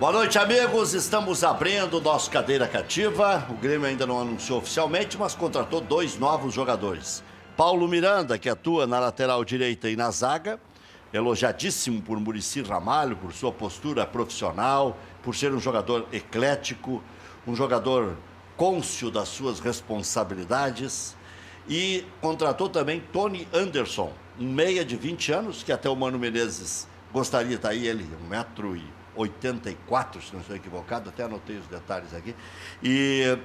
Boa noite, amigos. Estamos abrindo o nosso Cadeira Cativa. O Grêmio ainda não anunciou oficialmente, mas contratou 2 novos jogadores. Paulo Miranda, que atua na lateral direita e na zaga, elogiadíssimo por Muricy Ramalho, por sua postura profissional, por ser um jogador eclético, um jogador cônscio das suas responsabilidades. E contratou também Tony Anderson, um meia de 20 anos, que até o Mano Menezes gostaria, tá aí ele, 1,84 m, se não estou equivocado, até anotei os detalhes aqui. E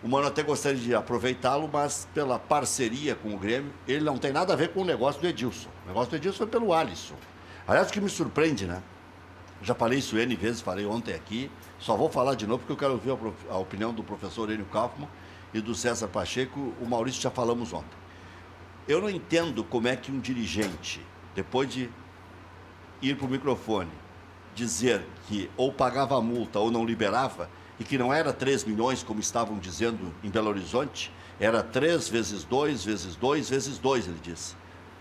o Mano até gostaria de aproveitá-lo, mas pela parceria com o Grêmio, ele não tem nada a ver com o negócio do Edilson. O negócio do Edilson foi pelo Alisson. Aliás, o que me surpreende, né? Já falei isso N vezes, falei ontem aqui, só vou falar de novo porque eu quero ouvir a opinião do professor Enio Kaufmann e do César Pacheco. O Maurício já falamos ontem. Eu não entendo como é que um dirigente, depois de ir para o microfone, dizer que ou pagava a multa ou não liberava, e que não era 3 milhões, como estavam dizendo em Belo Horizonte, era 3 vezes 2, vezes 2, vezes 2, ele disse.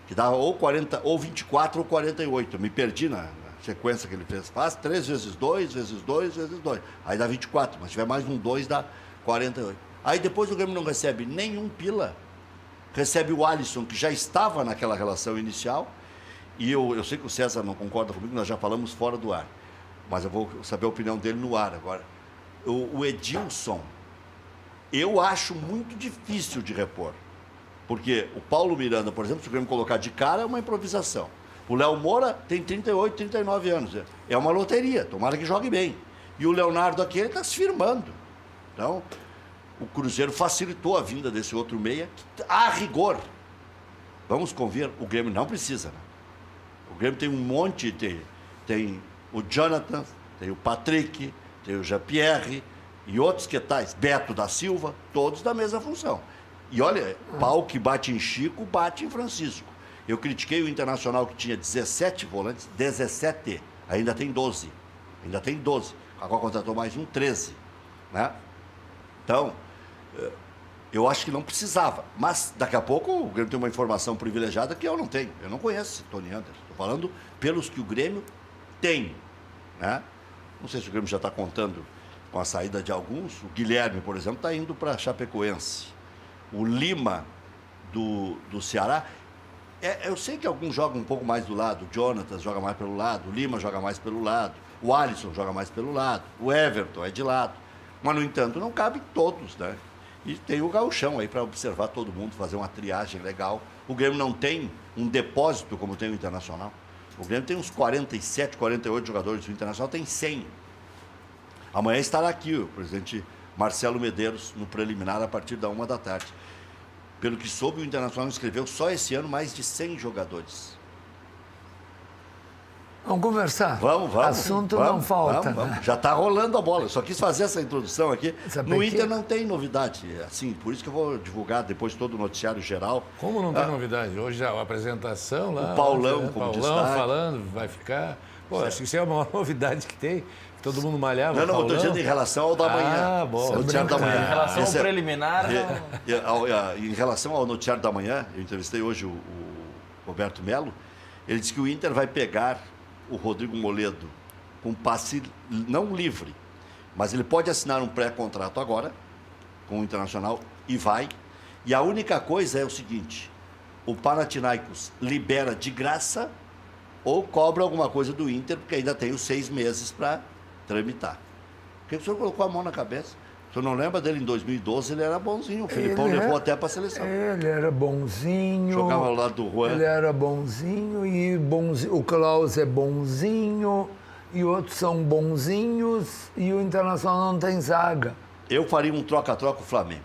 Que dava ou 40, ou 24 ou 48. Eu me perdi na sequência que ele fez. Faz 3 vezes 2, vezes 2, vezes 2. Aí dá 24, mas se tiver mais um 2, dá 48. Aí depois o Grêmio não recebe nenhum pila, recebe o Alisson, que já estava naquela relação inicial, e eu sei que o César não concorda comigo, nós já falamos fora do ar, mas eu vou saber a opinião dele no ar agora. O Edilson, eu acho muito difícil de repor, porque o Paulo Miranda, por exemplo, se o Grêmio colocar de cara, é uma improvisação. O Léo Moura tem 38, 39 anos, é uma loteria, tomara que jogue bem. E o Leonardo aqui, ele está se firmando. Então, o Cruzeiro facilitou a vinda desse outro meia, que, a rigor, vamos convir, o Grêmio não precisa, né? O Grêmio tem um monte, tem o Jonathan, tem o Patrick, tem o Jean-Pierre e outros que tais, Beto da Silva, todos da mesma função. E olha, pau que bate em Chico, bate em Francisco. Eu critiquei o Internacional, que tinha 17 volantes, 17, ainda tem 12. Ainda tem 12. Agora contratou mais um, 13. Né? Então, eu acho que não precisava. Mas daqui a pouco o Grêmio tem uma informação privilegiada que eu não tenho. Eu não conheço esse Tony Anderson. Estou falando pelos que o Grêmio tem. Né? Não sei se o Grêmio já está contando com a saída de alguns. O Guilherme, por exemplo, está indo para Chapecoense. O Lima, do Ceará. Eu sei que alguns jogam um pouco mais do lado. O Jonathan joga mais pelo lado. O Lima joga mais pelo lado. O Alisson joga mais pelo lado. O Everton é de lado. Mas, no entanto, não cabe todos, né? E tem o gauchão aí para observar todo mundo, fazer uma triagem legal. O Grêmio não tem um depósito como tem o Internacional. O Grêmio tem uns 47, 48 jogadores. O Internacional tem 100. Amanhã estará aqui o presidente Marcelo Medeiros no preliminar a partir da 1 da tarde. Pelo que soube, o Internacional inscreveu só esse ano mais de 100 jogadores. Vamos conversar. Vamos. Assunto não falta. Vamos. Já está rolando a bola. Eu só quis fazer essa introdução aqui. Sabe no que... Inter não tem novidade. Assim, por isso que eu vou divulgar depois todo o noticiário geral. Como não tem novidade? Hoje a apresentação lá. O Paulão como destaque. Falando, vai ficar. Pô, acho que isso é a maior novidade que tem. Todo mundo malhava. Não, eu estou dizendo em relação ao da manhã. Ah, bom. O noticiário da manhã. Em relação ao preliminar, Em relação ao noticiário da manhã, eu entrevistei hoje o Roberto Melo. Ele disse que o Inter vai pegar o Rodrigo Moledo com passe não livre, mas ele pode assinar um pré-contrato agora com o Internacional e vai. E a única coisa é o seguinte: o Panathinaikos libera de graça ou cobra alguma coisa do Inter, porque ainda tem os 6 meses para tramitar. Por que o senhor colocou a mão na cabeça? O senhor não lembra dele em 2012? Ele era bonzinho. O Felipão levou até para a seleção. Ele era bonzinho. Jogava ao lado do Juan. Ele era bonzinho e bonzinho. O Klaus é bonzinho e outros são bonzinhos e o Internacional não tem zaga. Eu faria um troca-troca com o Flamengo.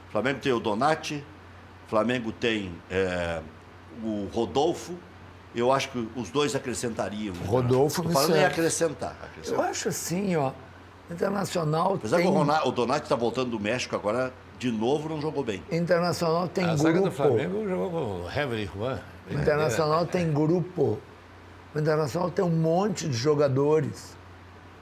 O Flamengo tem o Donati, o Flamengo tem o Rodolfo. Eu acho que os dois acrescentariam. Rodolfo Estou falando em acrescentar. Eu acho assim, ó. Internacional apesar tem... que o Donati está voltando do México agora, de novo não jogou bem. Internacional tem a grupo. zaga do Flamengo jogou com o Hever e Juan. Internacional tem grupo. O Internacional tem um monte de jogadores.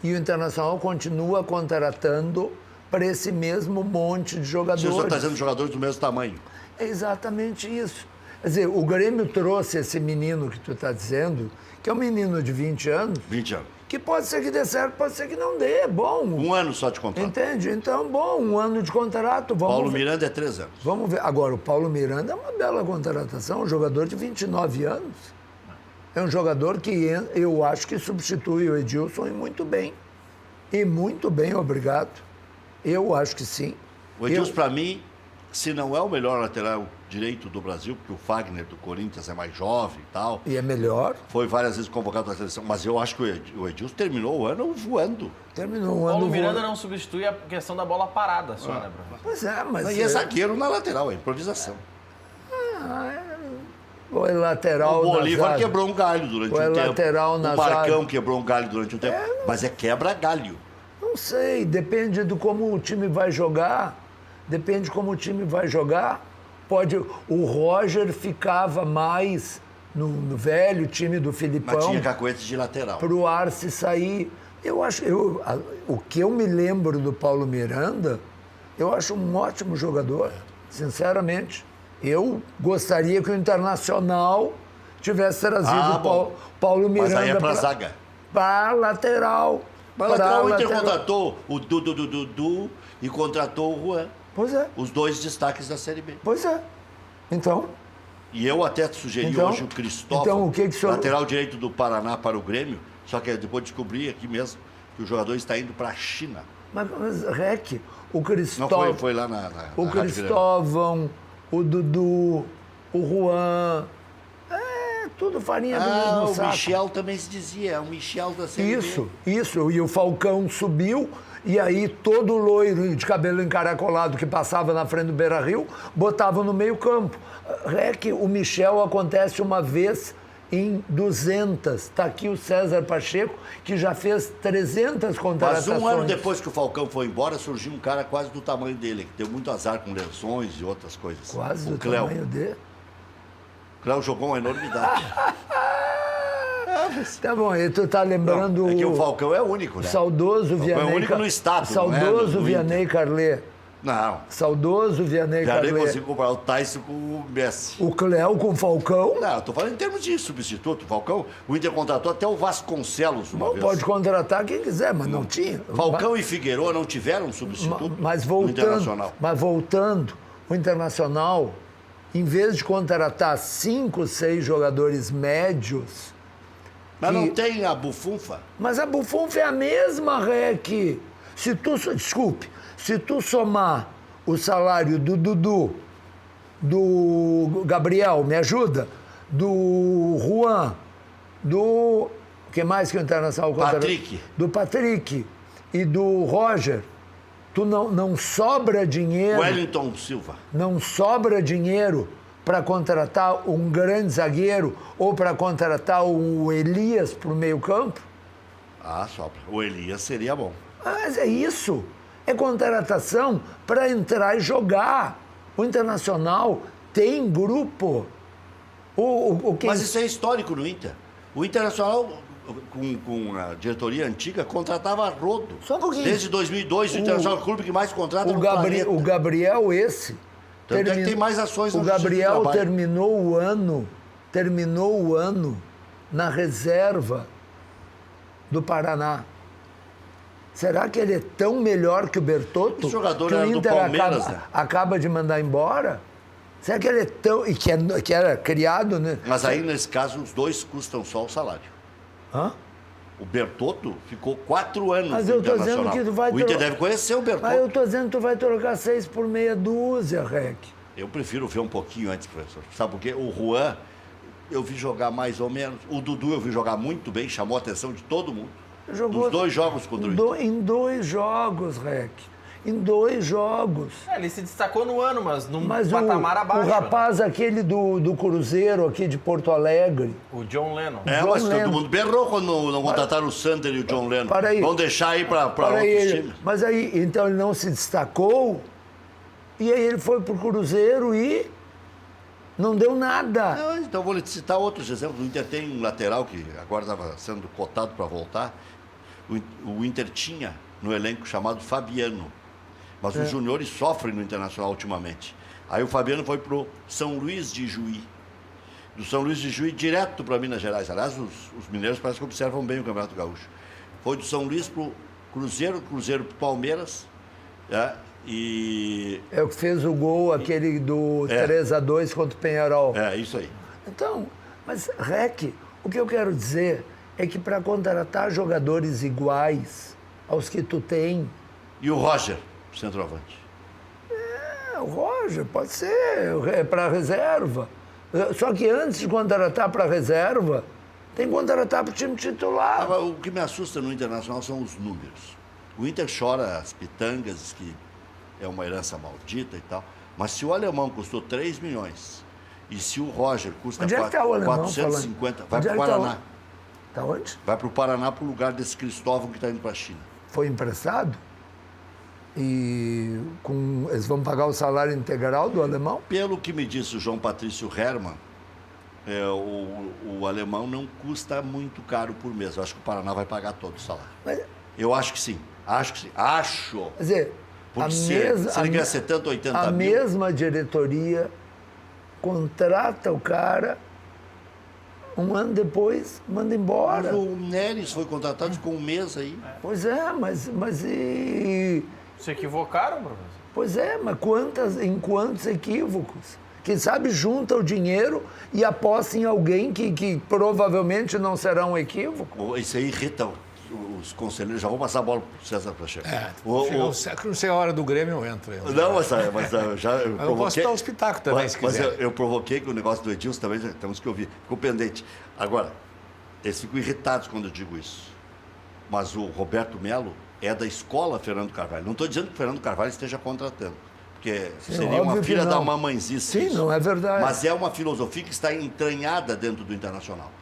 E o Internacional continua contratando para esse mesmo monte de jogadores. Você está trazendo jogadores do mesmo tamanho. É exatamente isso. Quer dizer, o Grêmio trouxe esse menino que tu está dizendo, que é um menino de 20 anos. 20 anos. que pode ser que dê certo, pode ser que não dê. Bom. Um ano só de contrato. Entende? Então, bom, um ano de contrato. Paulo Miranda é 3 anos. Vamos ver. Agora, o Paulo Miranda é uma bela contratação, um jogador de 29 anos. É um jogador que eu acho que substitui o Edilson e muito bem. E muito bem, obrigado. Eu acho que sim. O Edilson, para mim, se não é o melhor lateral direito do Brasil, porque o Fagner do Corinthians é mais jovem e tal. E é melhor. Foi várias vezes convocado para a seleção, mas eu acho que o Edilson terminou o ano voando. Terminou o ano Paulo Miranda voando. não substitui a questão da bola parada só, né, Bruno? Pois é, mas... E é zagueiro na lateral, é improvisação. Foi lateral O Bolívar na zaga. quebrou um galho durante Foi um tempo. lateral na O Marcão zaga. quebrou um galho durante um tempo. Mas é quebra-galho. Não sei, depende de como o time vai jogar. Depende de como o time vai jogar. O Roger ficava mais no velho time do Mas Filipão tinha cacoetes de lateral. para o Arce sair. O que eu me lembro do Paulo Miranda, eu acho um ótimo jogador, sinceramente. Eu gostaria que o Internacional tivesse trazido o Paulo Miranda. Mas aí é para zaga. Para lateral. Para lateral, o Inter contratou o Dudu e contratou o Juan. Pois é, Os dois destaques da Série B. pois é. Então, E eu até sugeri Então- hoje o Cristóvão, então, o que o senhor- lateral direito do Paraná para o Grêmio, só que depois descobri aqui mesmo que o jogador está indo para a China. mas Rec, o Não Cristóvão, foi lá na o Rádio Cristóvão, o Dudu, o Juan, tudo farinha do mesmo o saco. Michel também se dizia, é o Michel da Série B. Isso. E o Falcão subiu, e aí todo loiro de cabelo encaracolado que passava na frente do Beira-Rio, botava no meio campo. Rec, o Michel acontece uma vez em 200. Está aqui o César Pacheco, que já fez 300 Mas contratações. um ano depois que o Falcão foi embora, surgiu um cara quase do tamanho dele, que deu muito azar com lesões e outras coisas. Quase o do Cléo. tamanho dele. O Cléo jogou uma enormidade. Tá bom, e tu tá lembrando É que o Falcão é único, né? saudoso Falcão é Vianney... único no estado, não é Saudoso no Vianney Carlet. Não. Saudoso Vianney Já nem Carlet. consigo comparar o Tyson com o Messi. O Cléo com o Falcão. Não, eu tô falando em termos de substituto. O Falcão, o Inter contratou até o Vasconcelos uma Bom, vez. pode contratar quem quiser, mas não tinha. Falcão e Figueiredo não tiveram substituto Mas no Internacional. voltando, o Internacional, em vez de contratar 5, 6 jogadores médios, Mas que- não tem a bufunfa? mas a Bufunfa é a mesma, Rec. Se tu somar o salário do Dudu, do Gabriel, me ajuda, do Juan, do... que mais que o Internacional contratou? Patrick. Do Patrick e do Roger, tu não sobra dinheiro. Wellington Silva. Não sobra dinheiro para contratar um grande zagueiro ou para contratar o Elias para o meio-campo? Ah, sobra. O Elias seria bom. Mas é isso. É contratação para entrar e jogar. O Internacional tem grupo. Mas isso é histórico no Inter. O Internacional, com a diretoria antiga, contratava a rodo. Só um pouquinho. Desde 2002, o Internacional é o clube que mais contrata no o planeta. Gabriel esse... Tanto é que tem mais ações O na Justiça do Gabriel Trabalho. terminou o ano na reserva do Paraná. Será que ele é tão melhor que o Bertotto? Esse jogador que o era do Inter Palmeiras, né? acaba de mandar embora? Será que ele é tão... E que era criado, né? Mas aí, nesse caso, os dois custam só o salário. Hã? O Bertotto ficou 4 anos Mas no eu tô dizendo Internacional. que tu vai O Inter tro- deve conhecer o Bertotto. Mas eu tô dizendo que tu vai trocar 6 por meia dúzia, Rec. Eu prefiro ver um pouquinho antes, professor. Sabe por quê? O Juan, eu vi jogar mais ou menos. O Dudu eu vi jogar muito bem, chamou a atenção de todo mundo. Jogou Dos 2 jogos contra o Inter. em 2 jogos, Rec. Em 2 jogos. Ele se destacou no ano, mas num Mas patamar abaixo. o rapaz aquele do Cruzeiro aqui de Porto Alegre, Né? O John Lennon. É, John mas Lennon. todo mundo berrou quando não contrataram o Sander e o John Lennon. para aí. Vão deixar aí para para outros ele, times. mas aí, então ele não se destacou, e aí ele foi pro Cruzeiro e não deu nada. Não, então vou lhe citar outros exemplos. O Inter tem um lateral que agora estava sendo cotado para voltar. O Inter tinha no elenco chamado Fabiano. Mas os juniores sofrem no Internacional ultimamente. Aí o Fabiano foi pro São Luís de Juí. Do São Luís de Juí direto para Minas Gerais. Aliás, os mineiros parece que observam bem o Campeonato Gaúcho. Foi do São Luís pro Cruzeiro, Cruzeiro pro Palmeiras. E... É o que fez o gol, aquele do 3-2 contra o Penharol. É, isso aí. Então, mas, Rec, o que eu quero dizer é que para contratar jogadores iguais aos que tu tem... E o Roger, centroavante? O Roger, pode ser, para reserva. Só que antes de contratar para reserva, tem que contratar para o time titular. Agora, o que me assusta no Internacional são os números. O Inter chora as pitangas, que é uma herança maldita e tal. Mas se o alemão custou 3 milhões e se o Roger custa Onde é que tá o alemão 450, falando? vai Onde para o é que tá Paraná. Tá onde? Vai para o Paraná para o lugar desse Cristóvão que está indo para a China. Foi emprestado? E eles vão pagar o salário integral do alemão? Pelo que me disse o João Patrício Hermann, o alemão não custa muito caro por mês. Eu acho que o Paraná vai pagar todo o salário. Mas, Eu acho que sim. Acho que sim. Acho. quer dizer, Porque se ele ganhar 70, 80 a mil... mesma diretoria contrata o cara, um ano depois manda embora. Mas o Neres foi contratado, ficou um mês aí. Pois é, mas Se equivocaram, professor? pois é, mas em quantos equívocos? Quem sabe junta o dinheiro e aposta em alguém que provavelmente não será um equívoco. Isso aí irrita os conselheiros. Já vou passar a bola para o César para chegar. Não sei a hora do Grêmio, eu entro. Não, mas eu já eu Eu posso dar os pitacos também, se mas quiser. eu provoquei que o negócio do Edilson também, temos que ouvir. Ficou pendente. Agora, eles ficam irritados quando eu digo isso. Mas o Roberto Melo é da escola Fernando Carvalho. Não estou dizendo que o Fernando Carvalho esteja contratando. Porque seria uma óbvio que filha não. da mamãezice. Sim, isso. não é verdade. Mas é uma filosofia que está entranhada dentro do Internacional.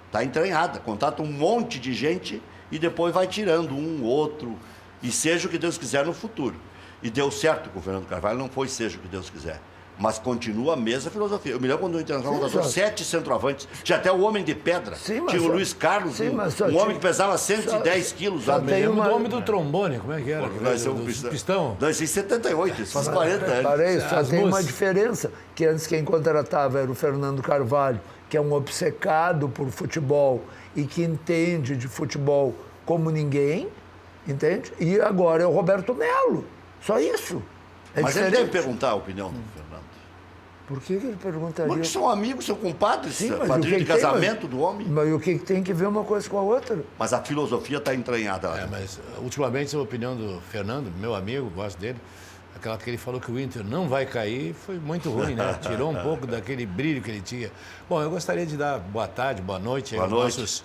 Está entranhada. Contrata um monte de gente e depois vai tirando um, outro. E seja o que Deus quiser no futuro. E deu certo com o Fernando Carvalho, não foi seja o que Deus quiser. Mas continua a mesma filosofia. Eu me lembro quando o Internacional contratou 7 centroavantes. Tinha até o Homem de Pedra. Sim, mas tinha o só- Luiz Carlos, sim, mas só um tinha- homem que pesava 110 quilos. só sabe? tem Lembro uma- do homem do trombone, como é que era? Nós Do pistão? Nós em 78, esses 40 anos. Parei, só As tem uma luzes. diferença, que antes quem contratava era o Fernando Carvalho, que é um obcecado por futebol e que entende de futebol como ninguém, entende? E agora é o Roberto Melo. Só isso. É Mas ele diferente. deve perguntar a opinião do Fernando. Por que ele perguntaria? Porque são amigos, são compadres, Sim, mas o padrinho que de que tem, casamento do homem. Mas o que tem que ver uma coisa com a outra? Mas a filosofia está entranhada lá. Mas ultimamente a opinião do Fernando, meu amigo, gosto dele, aquela que ele falou que o Inter não vai cair, foi muito ruim, né? Tirou um pouco daquele brilho que ele tinha. Bom, eu gostaria de dar boa tarde, boa noite, Boa noite.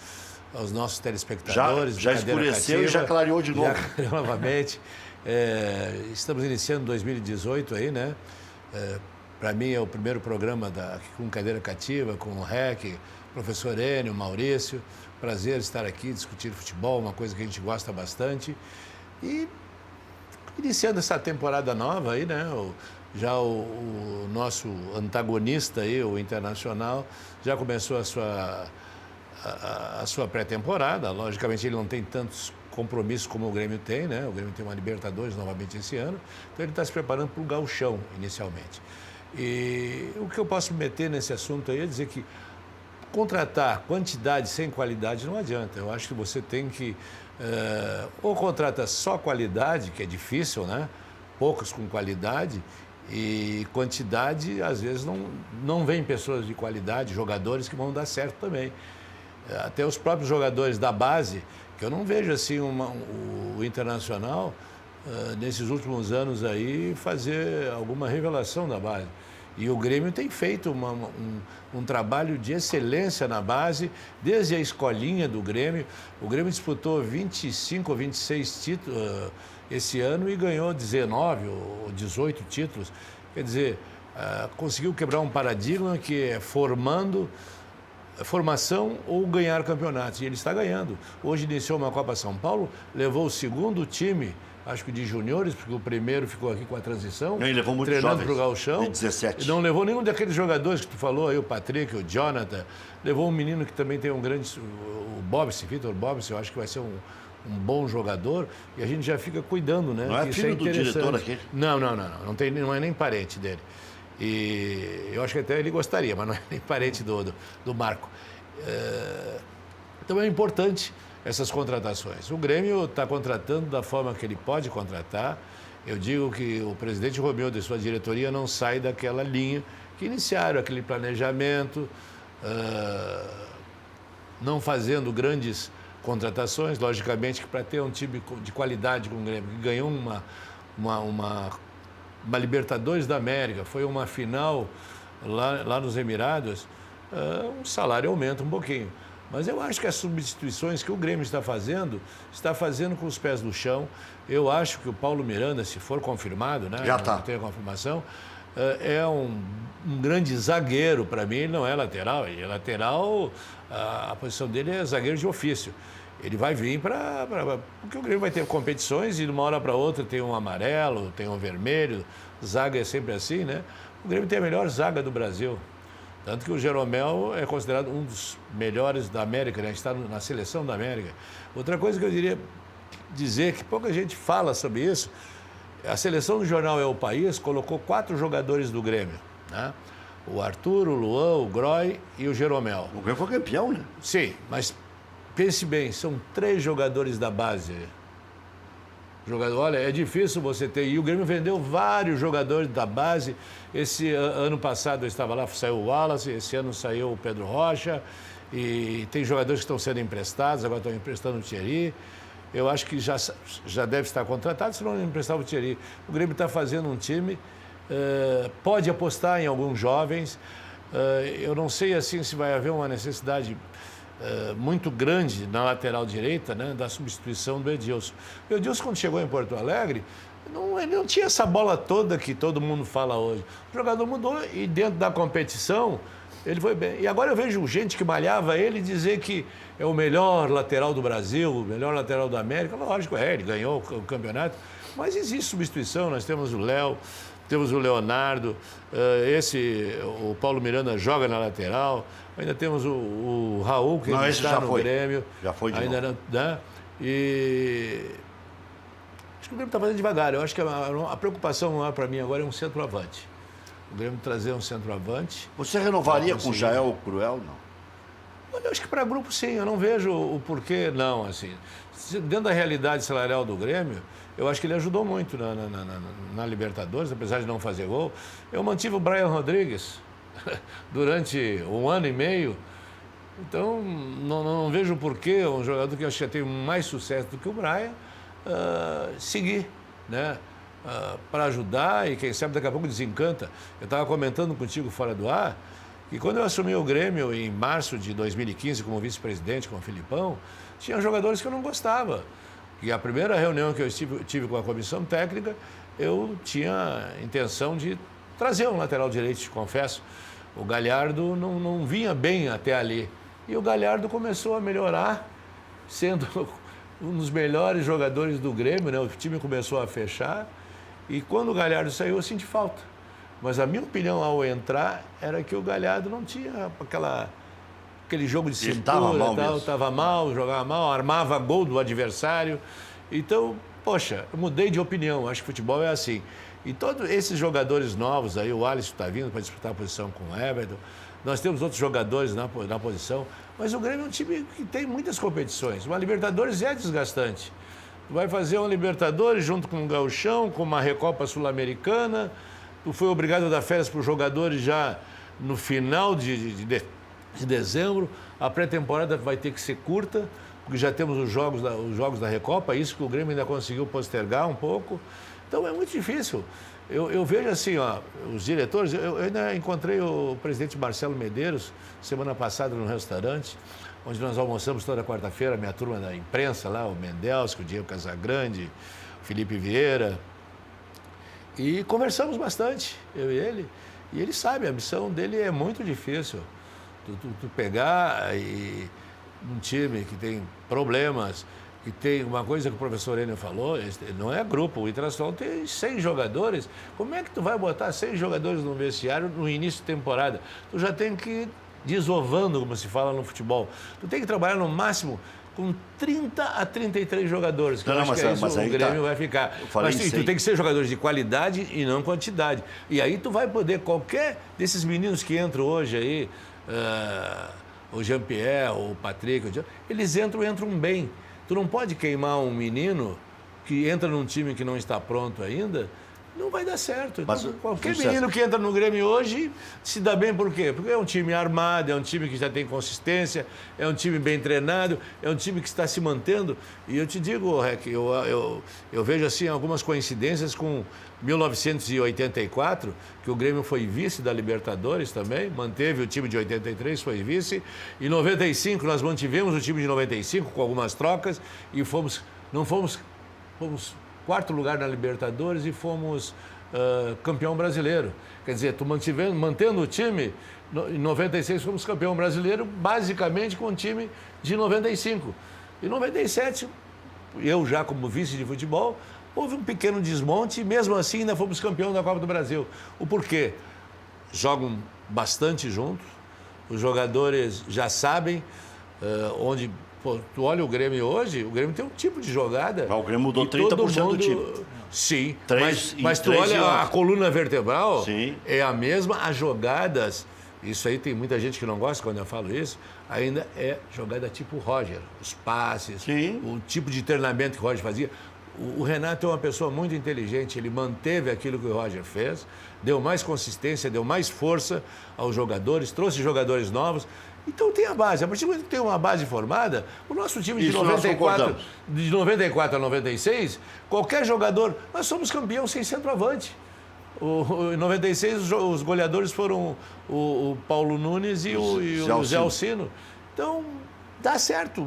aos nossos telespectadores. Já do Cadeira escureceu e Cativa. já clareou de novo. Já clareou novamente. Estamos iniciando 2018 aí, né? Para mim é o primeiro programa aqui com Cadeira Cativa, com o REC, professor Enio, Maurício. Prazer estar aqui, discutir futebol, uma coisa que a gente gosta bastante. E iniciando essa temporada nova aí, né? O nosso antagonista aí, o Internacional, já começou a sua pré-temporada. Logicamente ele não tem tantos compromissos como o Grêmio tem, né? O Grêmio tem uma Libertadores novamente esse ano. Então ele está se preparando para o gauchão, inicialmente. E o que eu posso meter nesse assunto aí é dizer que contratar quantidade sem qualidade não adianta. Eu acho que você tem que ou contrata só qualidade, que é difícil, né? Poucos com qualidade, e quantidade, às vezes, não vem pessoas de qualidade, jogadores que vão dar certo também. Até os próprios jogadores da base, que eu não vejo assim o Internacional, nesses últimos anos aí, fazer alguma revelação da base. E o Grêmio tem feito um trabalho de excelência na base, desde a escolinha do Grêmio. O Grêmio disputou 25 ou 26 títulos esse ano e ganhou 19 ou 18 títulos. Quer dizer, conseguiu quebrar um paradigma que é formação ou ganhar campeonatos. E ele está ganhando. Hoje iniciou uma Copa São Paulo, levou o segundo time, acho que de juniores, porque o primeiro ficou aqui com a transição. Ele levou muitos treinando jovens, para o gauchão. de 17. E não levou nenhum daqueles jogadores que tu falou aí, o Patrick, o Jonathan. Levou um menino que também tem um grande... O Bobson, Vitor Bobson, eu acho que vai ser um bom jogador. E a gente já fica cuidando, né? Não é que isso filho do interessante. diretor aquele? Não é nem parente dele. E eu acho que até ele gostaria, mas não é nem parente do Marco. Então é importante essas contratações. O Grêmio está contratando da forma que ele pode contratar. Eu digo que o presidente Romildo e sua diretoria não saem daquela linha que iniciaram aquele planejamento, não fazendo grandes contratações, logicamente que para ter um time de qualidade com o Grêmio, que ganhou uma Libertadores da América, foi uma final lá nos Emirados, o salário aumenta um pouquinho. Mas eu acho que as substituições que o Grêmio está fazendo com os pés no chão. Eu acho que o Paulo Miranda, se for confirmado, né? Já está. Não tem a confirmação, é um grande zagueiro. Para mim, ele não é lateral. Ele é lateral, a posição dele é zagueiro de ofício. Ele vai vir porque o Grêmio vai ter competições e de uma hora para outra tem um amarelo, tem um vermelho. Zaga é sempre assim, né? O Grêmio tem a melhor zaga do Brasil. Tanto que o Jeromel é considerado um dos melhores da América, né? Está na seleção da América. Outra coisa que eu diria dizer, que pouca gente fala sobre isso, a seleção do jornal É o País colocou 4 jogadores do Grêmio, né? O Arthur, o Luan, o Groy e o Jeromel. O Grêmio foi campeão, né? Sim, mas pense bem, são 3 jogadores da base. Olha, é difícil você ter. E o Grêmio vendeu vários jogadores da base. Esse ano passado eu estava lá, saiu o Wallace, esse ano saiu o Pedro Rocha. E tem jogadores que estão sendo emprestados, agora estão emprestando o Thierry. Eu acho que já deve estar contratado, senão não emprestava o Thierry. O Grêmio está fazendo um time, pode apostar em alguns jovens. Eu não sei assim se vai haver uma necessidade muito grande na lateral direita, né, da substituição do Edilson. O Edilson, quando chegou em Porto Alegre, ele não tinha essa bola toda que todo mundo fala hoje. O jogador mudou e dentro da competição ele foi bem. E agora eu vejo gente que malhava ele dizer que é o melhor lateral do Brasil, o melhor lateral da América. Lógico, ele ganhou o campeonato, mas existe substituição. Nós temos o Léo, temos o Leonardo, o Paulo Miranda joga na lateral. Ainda temos o Raul, que está no Grêmio. Já foi de ainda novo. Né? E acho que o Grêmio está fazendo devagar. Eu acho que a preocupação maior para mim agora é um centroavante. O Grêmio trazer um centroavante. Você renovaria com o Jael Cruel, não? Eu acho que para grupo, sim. Eu não vejo o porquê, não. Assim. Dentro da realidade salarial do Grêmio, eu acho que ele ajudou muito na Libertadores, apesar de não fazer gol. Eu mantive o Brian Rodrigues durante 1 ano e meio. Então, não vejo porquê um jogador que eu acho que já tem mais sucesso do que o Brian seguir, né? Para ajudar e quem sabe daqui a pouco desencanta. Eu estava comentando contigo fora do ar que quando eu assumi o Grêmio em março de 2015 como vice-presidente com o Filipão, tinha jogadores que eu não gostava. E a primeira reunião que eu tive com a comissão técnica, eu tinha intenção de trazer um lateral direito, te confesso. O Galhardo não vinha bem até ali. E o Galhardo começou a melhorar, sendo um dos melhores jogadores do Grêmio, né? O time começou a fechar. E quando o Galhardo saiu, eu senti falta. Mas a minha opinião ao entrar era que o Galhardo não tinha aquele jogo de cintura, estava mal, jogava mal, armava gol do adversário. Então, poxa, eu mudei de opinião. Acho que futebol é assim. E todos esses jogadores novos aí, o Alisson está vindo para disputar a posição com o Everton. Nós temos outros jogadores na posição. Mas o Grêmio é um time que tem muitas competições. Uma Libertadores é desgastante. Tu vai fazer uma Libertadores junto com um Gauchão, com uma Recopa Sul-Americana. Tu foi obrigado a dar férias para os jogadores já no final de dezembro. A pré-temporada vai ter que ser curta, porque já temos os jogos da Recopa, isso que o Grêmio ainda conseguiu postergar um pouco. Então é muito difícil. Eu vejo assim, ó, os diretores, eu ainda encontrei o presidente Marcelo Medeiros semana passada no restaurante, onde nós almoçamos toda quarta-feira, a minha turma da imprensa lá, o Mendelski, o Diego Casagrande, o Felipe Vieira. E conversamos bastante, eu e ele. E ele sabe, a missão dele é muito difícil. Tu pegar um time que tem problemas, que tem uma coisa que o professor Enio falou, não é grupo, o Internacional tem 100 jogadores. Como é que tu vai botar 100 jogadores no vestiário no início de temporada? Tu já tem que ir desovando, como se fala no futebol. Tu tem que trabalhar no máximo com 30 a 33 jogadores, que eu acho que é isso que o Grêmio vai ficar. Mas tu tem que ser jogadores de qualidade e não quantidade. E aí tu vai poder, qualquer desses meninos que entram hoje aí, o Jean-Pierre, o Patrick, eles entram bem. Tu não pode queimar um menino que entra num time que não está pronto ainda, não vai dar certo. Mas, qualquer menino que entra no Grêmio hoje se dá bem por quê? Porque é um time armado, é um time que já tem consistência, é um time bem treinado, é um time que está se mantendo. E eu te digo, Rec, eu vejo assim algumas coincidências com 1984, que o Grêmio foi vice da Libertadores também, manteve o time de 83, foi vice. Em 95 nós mantivemos o time de 95 com algumas trocas e fomos quarto lugar na Libertadores e fomos campeão brasileiro. Quer dizer, mantendo o time, em 96 fomos campeão brasileiro, basicamente com o time de 95. Em 97, eu já como vice de futebol, houve um pequeno desmonte e mesmo assim ainda fomos campeão da Copa do Brasil. O porquê? Jogam bastante juntos, os jogadores já sabem onde... Pô, tu olha o Grêmio hoje, o Grêmio tem um tipo de jogada... O Grêmio mudou 30% do time. Sim, mas tu olha a coluna vertebral, sim, é a mesma, as jogadas... Isso aí tem muita gente que não gosta quando eu falo isso, ainda é jogada tipo Roger. Os passes, sim, o tipo de treinamento que o Roger fazia. O Renato é uma pessoa muito inteligente, ele manteve aquilo que o Roger fez, deu mais consistência, deu mais força aos jogadores, trouxe jogadores novos. Então tem a base. A partir do momento que tem uma base formada, o nosso time de 94 a 96, qualquer jogador, nós somos campeão sem centroavante. Em 96 os goleadores foram o Paulo Nunes e o Zé Alcino. Então dá certo.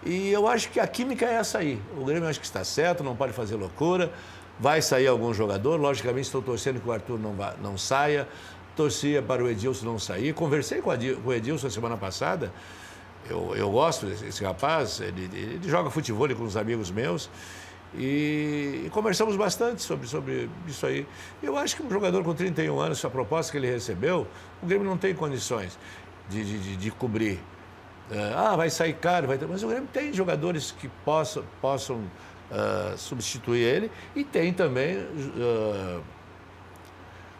E eu acho que a química é essa aí. O Grêmio acho que está certo, não pode fazer loucura. Vai sair algum jogador. Logicamente estou torcendo que o Arthur não saia. Torcia para o Edilson não sair. Conversei com o Edilson semana passada. Eu gosto desse rapaz. Ele joga futebol com uns amigos meus. E conversamos bastante sobre isso aí. Eu acho que um jogador com 31 anos, a proposta que ele recebeu, o Grêmio não tem condições de cobrir. Vai sair caro, mas o Grêmio tem jogadores que possam substituir ele e tem também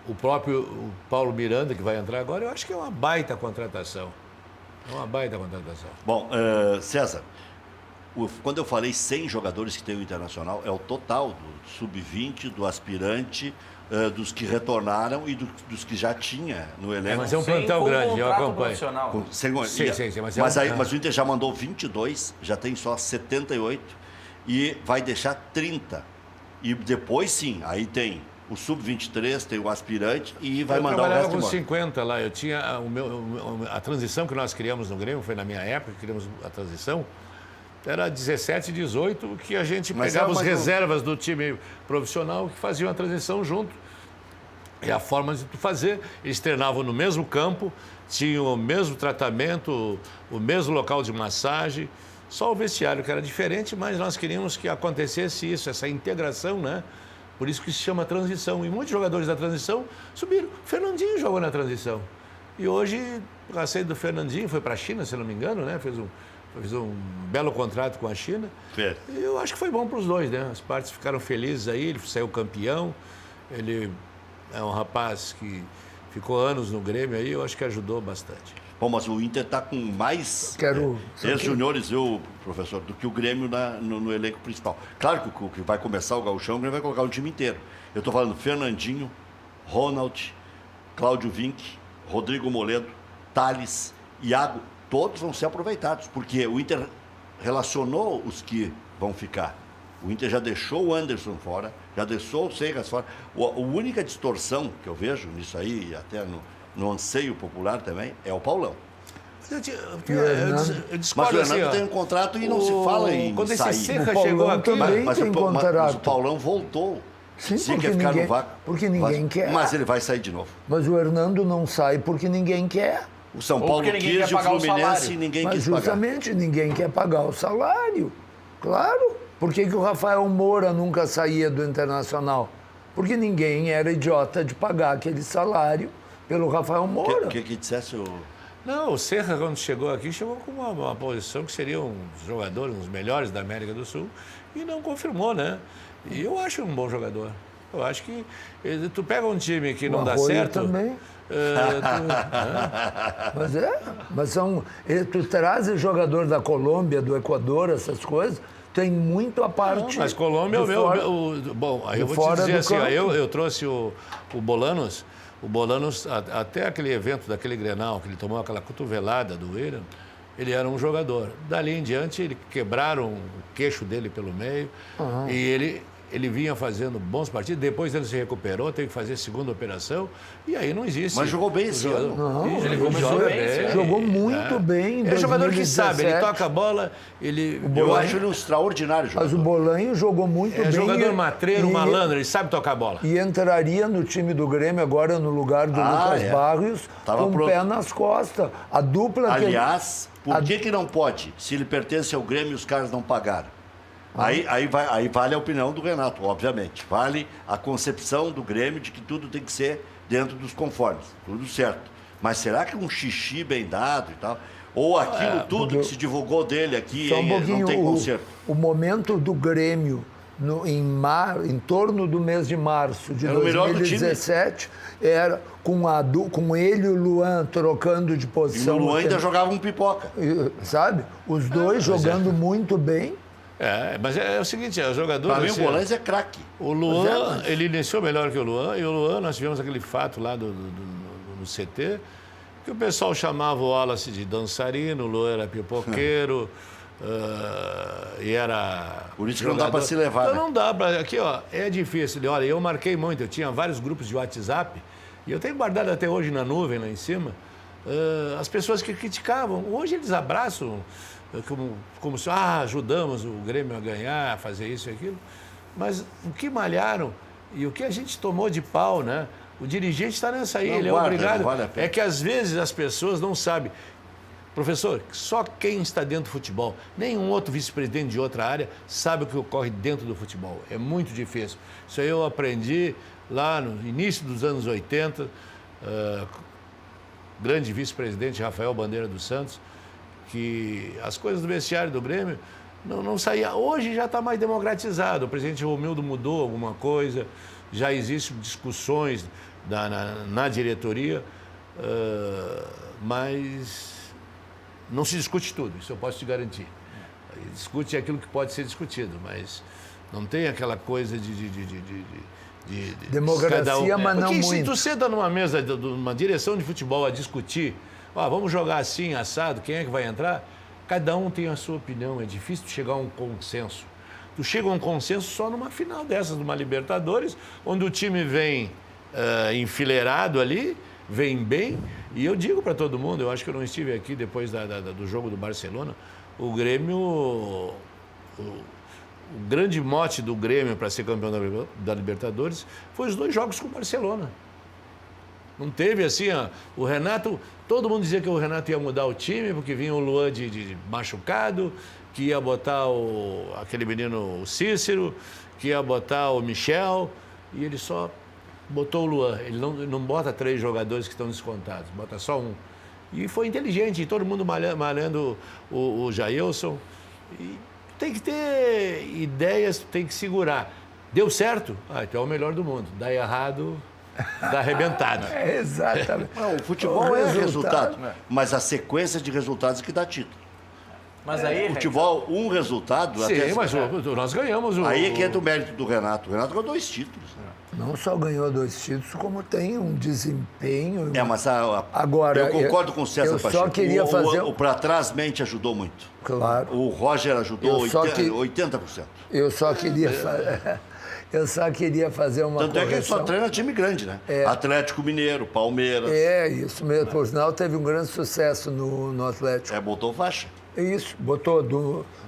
o próprio Paulo Miranda, que vai entrar agora. Eu acho que é uma baita contratação. Bom, César, quando eu falei 100 jogadores que tem o Internacional, é o total do sub-20, do aspirante, dos que retornaram e dos que já tinha no elenco. Mas é um plantel grande, eu acompanho. Sim, mas o Inter já mandou 22, já tem só 78 e vai deixar 30. E depois, sim, aí tem o sub-23, tem o aspirante e vai mandar o resto embora. Eu trabalhava com 50 lá, eu tinha a transição que nós criamos no Grêmio, foi na minha época que criamos a transição, era 17, 18, que a gente pegava as reservas do time profissional que faziam a transição junto. É a forma de tu fazer. Eles treinavam no mesmo campo, tinham o mesmo tratamento, o mesmo local de massagem, só o vestiário que era diferente, mas nós queríamos que acontecesse isso, essa integração, né? Por isso que se chama transição. E muitos jogadores da transição subiram. O Fernandinho jogou na transição. E hoje, a saída do Fernandinho foi para a China, se não me engano, né? Fez um belo contrato com a China. E eu acho que foi bom para os dois, né? As partes ficaram felizes aí, ele saiu campeão. Ele é um rapaz que ficou anos no Grêmio aí, eu acho que ajudou bastante. Bom, mas o Inter está com mais ex-juniores, professor, do que o Grêmio no elenco principal. Claro que vai começar o Gauchão, o Grêmio vai colocar o time inteiro. Eu estou falando Fernandinho, Ronald, Cláudio Vinck, Rodrigo Moledo, Thales, Iago, todos vão ser aproveitados, porque o Inter relacionou os que vão ficar. O Inter já deixou o Anderson fora, já deixou o Seigas fora. A única distorção que eu vejo nisso aí, e até no anseio popular também, é o Paulão. Eu discordo. Mas o Hernando tem um contrato e não se fala em quando sair. Esse Serra chegou aqui... Mas o Paulão voltou. Sim, Sim, quer ficar no vácuo. Porque ninguém quer. Mas ele vai sair de novo. Mas o Hernando não sai porque ninguém quer. O São Paulo quis e o Fluminense ninguém quis pagar. Justamente, ninguém quer pagar o salário. Claro. Por que o Rafael Moura nunca saía do Internacional? Porque ninguém era idiota de pagar aquele salário pelo Rafael Moura. O que dissesse o... Não, o Serra, quando chegou aqui, chegou com uma posição que seria um jogador, um dos melhores da América do Sul, e não confirmou, né? E eu acho um bom jogador. Eu acho que tu pega um time que não dá certo... Também. Mas tu trazes jogador da Colômbia, do Equador, essas coisas, tem muito a parte. Mas Colômbia é o meu. Bom, aí eu vou te dizer assim, ó, eu trouxe o Bolanos. O Bolanos, até aquele evento daquele Grenal, que ele tomou aquela cotovelada do Willian, ele era um jogador. Dali em diante, ele quebraram o queixo dele pelo meio e ele vinha fazendo bons partidos. Depois ele se recuperou, teve que fazer segunda operação e aí não existe. Mas jogou bem esse ano. Não, ele jogou muito bem. É um jogador que sabe, ele toca a bola, Eu acho ele um extraordinário jogador. Mas o Bolanho jogou muito bem. É jogador matreiro, malandro, ele sabe tocar a bola. E entraria no time do Grêmio agora no lugar do Lucas Barrios com o pé nas costas. A dupla Aliás, por que não pode? Se ele pertence ao Grêmio e os caras não pagaram. Aí vale a opinião do Renato, obviamente. Vale a concepção do Grêmio de que tudo tem que ser dentro dos conformes. Tudo certo. Mas será que um xixi bem dado e tal? Ou aquilo tudo que se divulgou dele aqui não tem conserto? O momento do Grêmio em torno do mês de março de 2017 era com ele e o Luan trocando de posição. E o Luan ainda jogava um pipoca. Sabe? Os dois jogando muito bem. Mas é o seguinte, o jogador... Para mim o Bolanes é craque. O Luan, ele iniciou melhor que o Luan, e o Luan, nós tivemos aquele fato lá no CT, que o pessoal chamava o Wallace de dançarino, o Luan era pipoqueiro, e era... Por isso que não dá para se levar, Então não dá para... Aqui, ó, é difícil. Olha, eu marquei muito, eu tinha vários grupos de WhatsApp, e eu tenho guardado até hoje na nuvem, lá em cima, as pessoas que criticavam. Hoje eles abraçam... Como se ajudamos o Grêmio a ganhar, a fazer isso e aquilo. Mas o que malharam e o que a gente tomou de pau, né? O dirigente está nessa aí, ele é obrigado. É que às vezes as pessoas não sabem. Professor, só quem está dentro do futebol, nenhum outro vice-presidente de outra área sabe o que ocorre dentro do futebol. É muito difícil. Isso aí eu aprendi lá no início dos anos 80, grande vice-presidente Rafael Bandeira dos Santos, que as coisas do vestiário do Grêmio não saíam. Hoje já está mais democratizado. O presidente Romildo mudou alguma coisa, já existem discussões na diretoria, mas não se discute tudo, isso eu posso te garantir. Discute aquilo que pode ser discutido, mas não tem aquela coisa de democracia, mas não muito. Se tu senta numa mesa, numa direção de futebol a discutir, vamos jogar assim, assado, quem é que vai entrar? Cada um tem a sua opinião, é difícil chegar a um consenso. Tu chega a um consenso só numa final dessas, numa Libertadores, onde o time vem enfileirado ali, vem bem. E eu digo para todo mundo, eu acho que eu não estive aqui depois do jogo do Barcelona, o Grêmio, o grande mote do Grêmio para ser campeão da Libertadores foi os 2 jogos com o Barcelona. Não teve assim, o Renato, todo mundo dizia que o Renato ia mudar o time, porque vinha o Luan de machucado, que ia botar aquele menino o Cícero, que ia botar o Michel, e ele só botou o Luan. Ele não bota 3 jogadores que estão descontados, bota só um. E foi inteligente, e todo mundo malhando o Jailson. E tem que ter ideias, tem que segurar. Deu certo? Então é o melhor do mundo. Dá errado... Dá arrebentado. Exatamente. O futebol é resultado, mas a sequência de resultados que dá título. Mas aí... Futebol, um resultado... Sim, mas nós ganhamos Aí é que entra o mérito do Renato. O Renato ganhou 2 títulos. Não só ganhou 2 títulos, como tem um desempenho... Mas agora, eu concordo com o César Pacheco. Eu só queria fazer... O para trás mente ajudou muito. Claro. O Roger ajudou 80%. Eu só queria... Eu só queria fazer uma Tanto correção. É que ele só treina time grande, né? Atlético Mineiro, Palmeiras. Isso mesmo. Por sinal, teve um grande sucesso no Atlético. Botou faixa. Isso, botou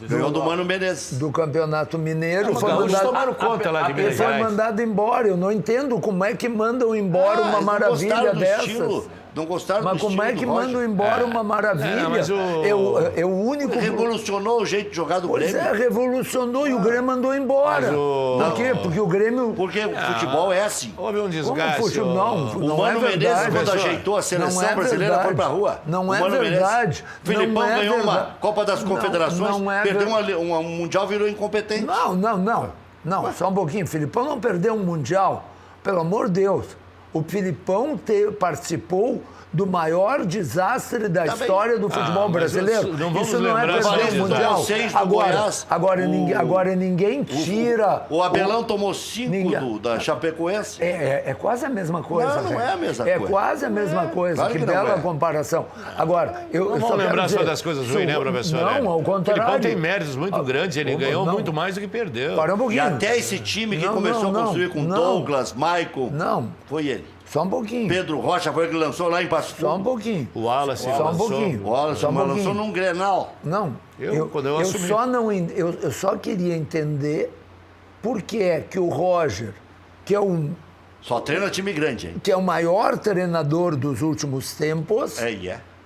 Ganhou do Mano Menezes. Do Campeonato Mineiro. Tomaram conta lá de Minas Gerais. Foi mandado embora. Eu não entendo como é que mandam embora uma maravilha dessas. Não gostaram mas do como é que mandam embora uma maravilha? O único... Revolucionou o jeito de jogar do Grêmio. Revolucionou e o Grêmio mandou embora. Por quê? Porque o Grêmio... Porque o futebol é assim. Houve um desgaste. O Mano Menezes, quando ajeitou a seleção brasileira, foi pra rua. Não é verdade. Filipão ganhou uma Copa das Confederações, perdeu um Mundial, virou incompetente. Não, só um pouquinho. Filipão não perdeu um Mundial. Pelo amor de Deus. O Filipão participou do maior desastre da história do futebol brasileiro. Isso não é perder o Mundial. Agora ninguém tira... O Abelão tomou 5 da Chapecoense. É quase a mesma coisa. Não é a mesma coisa. É quase a mesma coisa. Claro que que bela comparação. Agora, eu vamos lembrar só das coisas ruins, né, professor? Não, ao contrário. O Filipão tem méritos muito grandes. Ele ganhou muito mais do que perdeu. Para um pouquinho. E até esse time que começou a construir com Douglas, Maicon, foi ele. Só um pouquinho. Pedro Rocha foi o que lançou lá em Passo Fundo. Só um pouquinho. O Wallace Só um pouquinho. O Wallace lançou num Grenal. Não. Quando eu assumi... Eu só queria entender por que é que o Roger, que é Só treina time grande, hein? que é o maior treinador dos últimos tempos...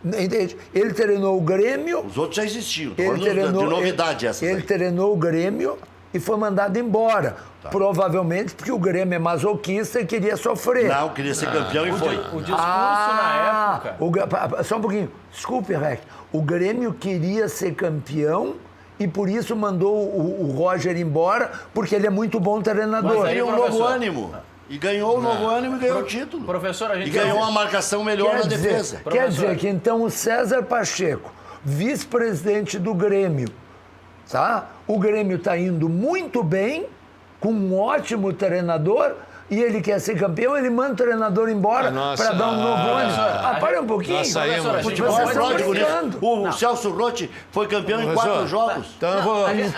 Entende? Ele treinou o Grêmio... Os outros já existiam. De novidade essas Ele treinou o Grêmio e foi mandado embora. Provavelmente porque o Grêmio é masoquista e queria sofrer. Não, queria ser campeão e foi. O discurso na época... Só um pouquinho. Desculpe, Rec. O Grêmio queria ser campeão e por isso mandou o Roger embora, porque ele é muito bom treinador. Mas aí um novo ânimo. E ganhou o novo ânimo e ganhou o título. Professor, e ganhou uma marcação melhor na defesa. Quer dizer que então o César Pacheco, vice-presidente do Grêmio, tá? O Grêmio está indo muito bem, com um ótimo treinador, e ele quer ser campeão, ele manda o treinador embora para dar um novo ânimo. Para um pouquinho. Nós saímos. Futebol é pródigo nisso. O Celso Rotti foi campeão em 4 jogos. Então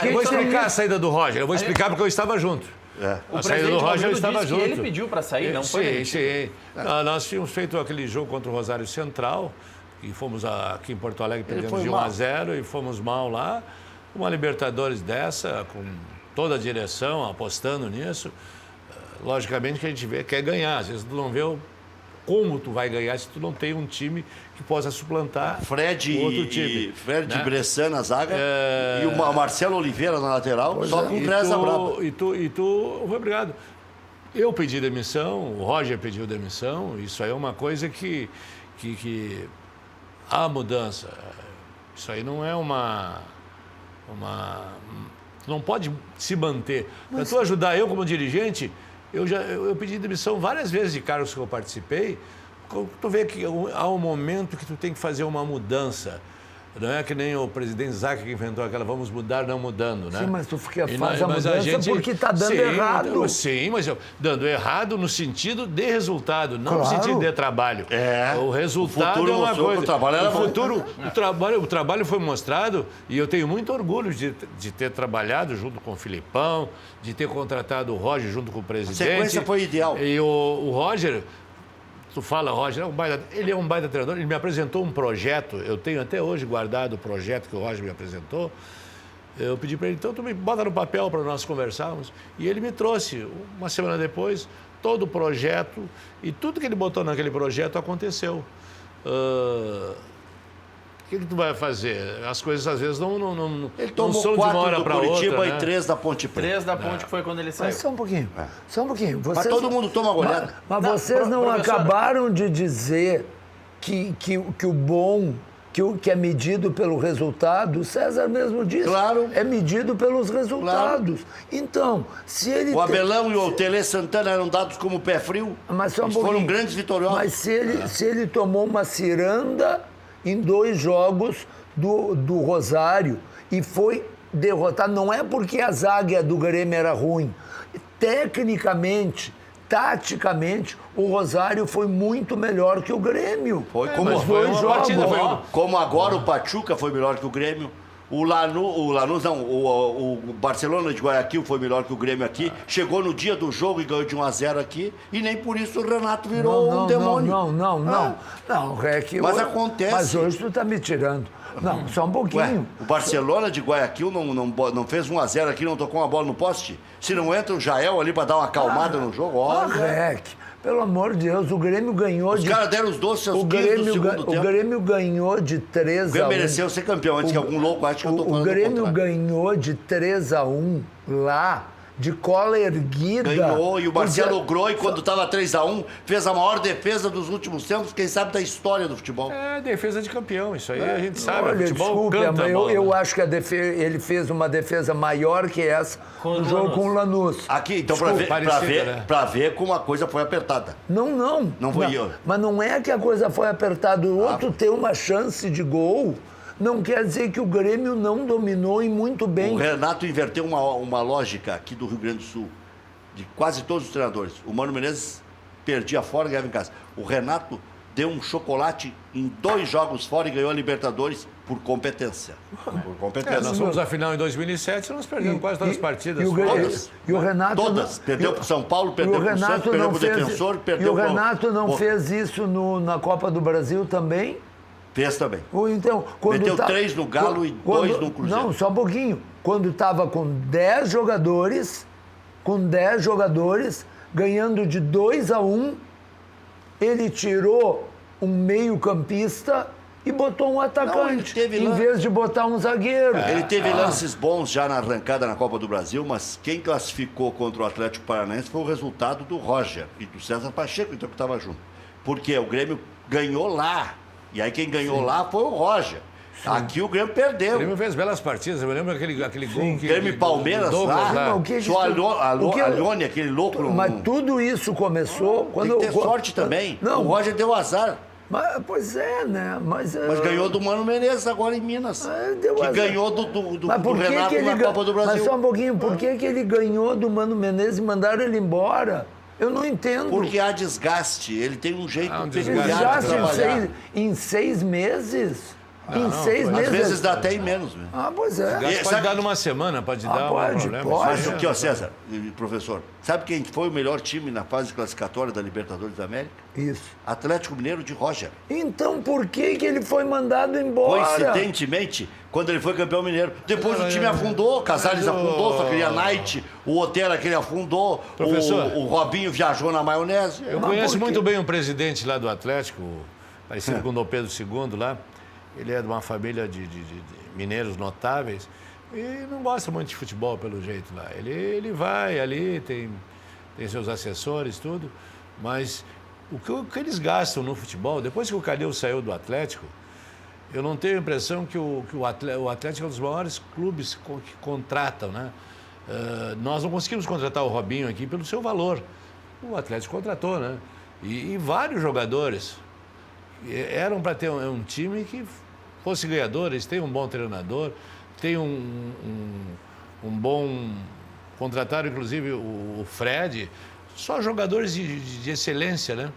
eu vou explicar a saída do Roger. Eu vou explicar porque eu estava junto. A saída do Roger eu estava junto. Ele pediu para sair, não foi? Sim. Nós tínhamos feito aquele jogo contra o Rosário Central, e fomos aqui em Porto Alegre, perdemos de 1-0 e fomos mal lá. Uma Libertadores dessa, com toda a direção apostando nisso, logicamente que a gente quer ganhar. Às vezes tu não vê como tu vai ganhar se tu não tem um time que possa suplantar outro time. Fred e Bressan na zaga e o Marcelo Oliveira na lateral, só com Treza Braba. E tu foi obrigado. Eu pedi demissão, o Roger pediu demissão, isso aí é uma coisa que há mudança. Isso aí não é não pode se manter. Para tu ajudar eu como dirigente, eu pedi demissão várias vezes de cargos que eu participei. Tu vê que há um momento que tu tem que fazer uma mudança. Não é que nem o presidente Zac que inventou aquela vamos mudar não mudando, né? Sim, mas tu faz a mudança porque está dando errado. Sim, mas dando errado no sentido de resultado, não no sentido de trabalho. O resultado é uma coisa. O trabalho foi mostrado e eu tenho muito orgulho de ter trabalhado junto com o Filipão, de ter contratado o Roger junto com o presidente. A sequência foi ideal. E o Roger... Tu fala, Roger, ele é um baita treinador, ele me apresentou um projeto, eu tenho até hoje guardado o projeto que o Roger me apresentou. Eu pedi para ele, então tu me bota no papel para nós conversarmos. E ele me trouxe, uma semana depois, todo o projeto, e tudo que ele botou naquele projeto aconteceu. O que tu vai fazer? As coisas às vezes não são de uma hora para outra. Curitiba né? e 3 da Ponte Preta. 3 da Ponte que foi quando ele saiu. Mas só um pouquinho. Só um pouquinho. Mas todo mundo toma goleada. Mas vocês não acabaram de dizer que o bom, que é medido pelo resultado, o César mesmo disse. Claro. É medido pelos resultados. Claro. Então, se ele... O Abelão e o Tele Santana eram dados como pé frio. Mas só um Eles pouquinho. foram grandes vitoriosos. Mas se ele tomou uma ciranda em 2 jogos do Rosário e foi derrotado, não é porque a zaga do Grêmio era ruim. Tecnicamente, taticamente, o Rosário foi muito melhor que o Grêmio. Foi como os 2 jogos. Como agora o Pachuca foi melhor que o Grêmio. O Barcelona de Guayaquil foi melhor que o Grêmio aqui. Chegou no dia do jogo e ganhou de 1-0 aqui. E nem por isso o Renato virou um demônio. Não, Rec. Mas acontece. Mas hoje tu tá me tirando. Não, só um pouquinho. O Barcelona de Guayaquil não fez 1-0 aqui, não tocou uma bola no poste? Se não entra o Jael ali para dar uma acalmada no jogo, olha. Rec, pelo amor de Deus, o Grêmio ganhou Os caras deram os doces aos 15 do segundo tempo. O Grêmio ganhou de 3-1. O Grêmio mereceu ser campeão, antes que algum louco ache que eu tô falando O Grêmio ganhou de 3-1 lá de cola erguida. Ganhou, e o Marcelo Groi, quando estava 3-1, fez a maior defesa dos últimos tempos, quem sabe, da história do futebol. É, defesa de campeão, isso aí a gente sabe. Olha, futebol desculpe, canta a bola, eu né? acho que ele fez uma defesa maior que essa no jogo com o Lanús. Aqui, então, Desculpa, pra ver como a coisa foi apertada. Não. Não foi eu. Mas não é que a coisa foi apertada. O outro tem uma chance de gol. Não quer dizer que o Grêmio não dominou e muito bem. O Renato inverteu uma lógica aqui do Rio Grande do Sul, de quase todos os treinadores. O Mano Menezes perdia fora e ganhava em casa. O Renato deu um chocolate em 2 jogos fora e ganhou a Libertadores por competência. Por competência. Nós fomos à final em 2007 e nós perdemos quase todas as partidas. E o Renato Todas. Perdeu para o São Paulo, perdeu para o Santos, perdeu para o Defensor, perdeu E o Renato não fez isso na Copa do Brasil também? Fez também. Ou então, meteu 3 no Galo e 2 no Cruzeiro. Não, só um pouquinho. Quando estava com 10 jogadores, ganhando de 2-1, ele tirou um meio-campista e botou um atacante, em vez de botar um zagueiro. Ele teve lances bons já na arrancada na Copa do Brasil, mas quem classificou contra o Atlético Paranaense foi o resultado do Roger e do César Pacheco, então, que estava junto. Porque o Grêmio ganhou lá. E aí quem ganhou lá foi o Roger. Sim. Aqui o Grêmio perdeu. O Grêmio fez belas partidas. Eu me lembro aquele gol que... Grêmio e Palmeiras lá. Só Alone, aquele louco. Mas tudo isso começou... Tem que ter sorte também. Não. O Roger deu azar. Pois é, né? Mas ganhou do Mano Menezes agora em Minas. Que ganhou do Renato na Copa do Brasil. Mas só um pouquinho, por que ele ganhou do Mano Menezes e mandaram ele embora? Eu não entendo. Porque há desgaste. Ele tem um jeito peculiar de trabalhar. Em 6 meses? Em 6 meses? Às vezes dá até em menos. Né? Pois é. Pode dar numa semana, pode dar um problema. Mas o que, César, professor, sabe quem foi o melhor time na fase classificatória da Libertadores da América? Isso. Atlético Mineiro de Roger. Então por que ele foi mandado embora? Coincidentemente, quando ele foi campeão mineiro. Depois o time afundou, Casares afundou, só queria Knight, o Otero aquele afundou, o Robinho viajou na maionese. Eu conheço muito bem um presidente lá do Atlético, parecido com o Dom Pedro II lá. Ele é de uma família de mineiros notáveis e não gosta muito de futebol, pelo jeito lá. Ele vai ali, tem seus assessores, tudo, mas o que eles gastam no futebol, depois que o Calil saiu do Atlético, eu não tenho a impressão que o Atlético é um dos maiores clubes que contratam, né? Nós não conseguimos contratar o Robinho aqui pelo seu valor. O Atlético contratou, né? E vários jogadores eram para ter um time que fosse ganhador. Eles têm um bom treinador, tem um bom... Contrataram, inclusive, o Fred. Só jogadores de excelência, né?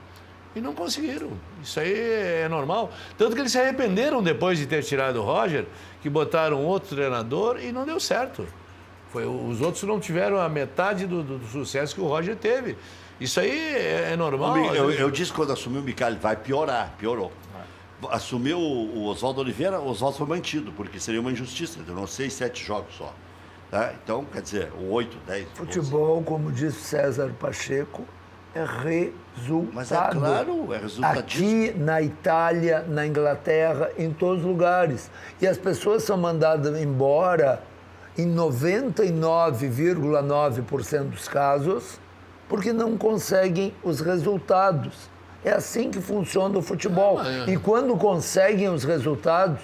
E não conseguiram. Isso aí é normal. Tanto que eles se arrependeram depois de ter tirado o Roger, que botaram outro treinador e não deu certo. Os outros não tiveram a metade do sucesso que o Roger teve. Isso aí é normal. Eu disse que quando assumiu o Micali, vai piorar, piorou. Assumiu o Oswaldo Oliveira, o Oswaldo foi mantido, porque seria uma injustiça. Durou 6, 7 jogos só. Tá? Então, quer dizer, 8, 10. Futebol, como disse César Pacheco, é resultado. Mas é claro, é resultado. Aqui na Itália, na Inglaterra, em todos os lugares. E as pessoas são mandadas embora em 99,9% dos casos porque não conseguem os resultados. É assim que funciona o futebol. E quando conseguem os resultados,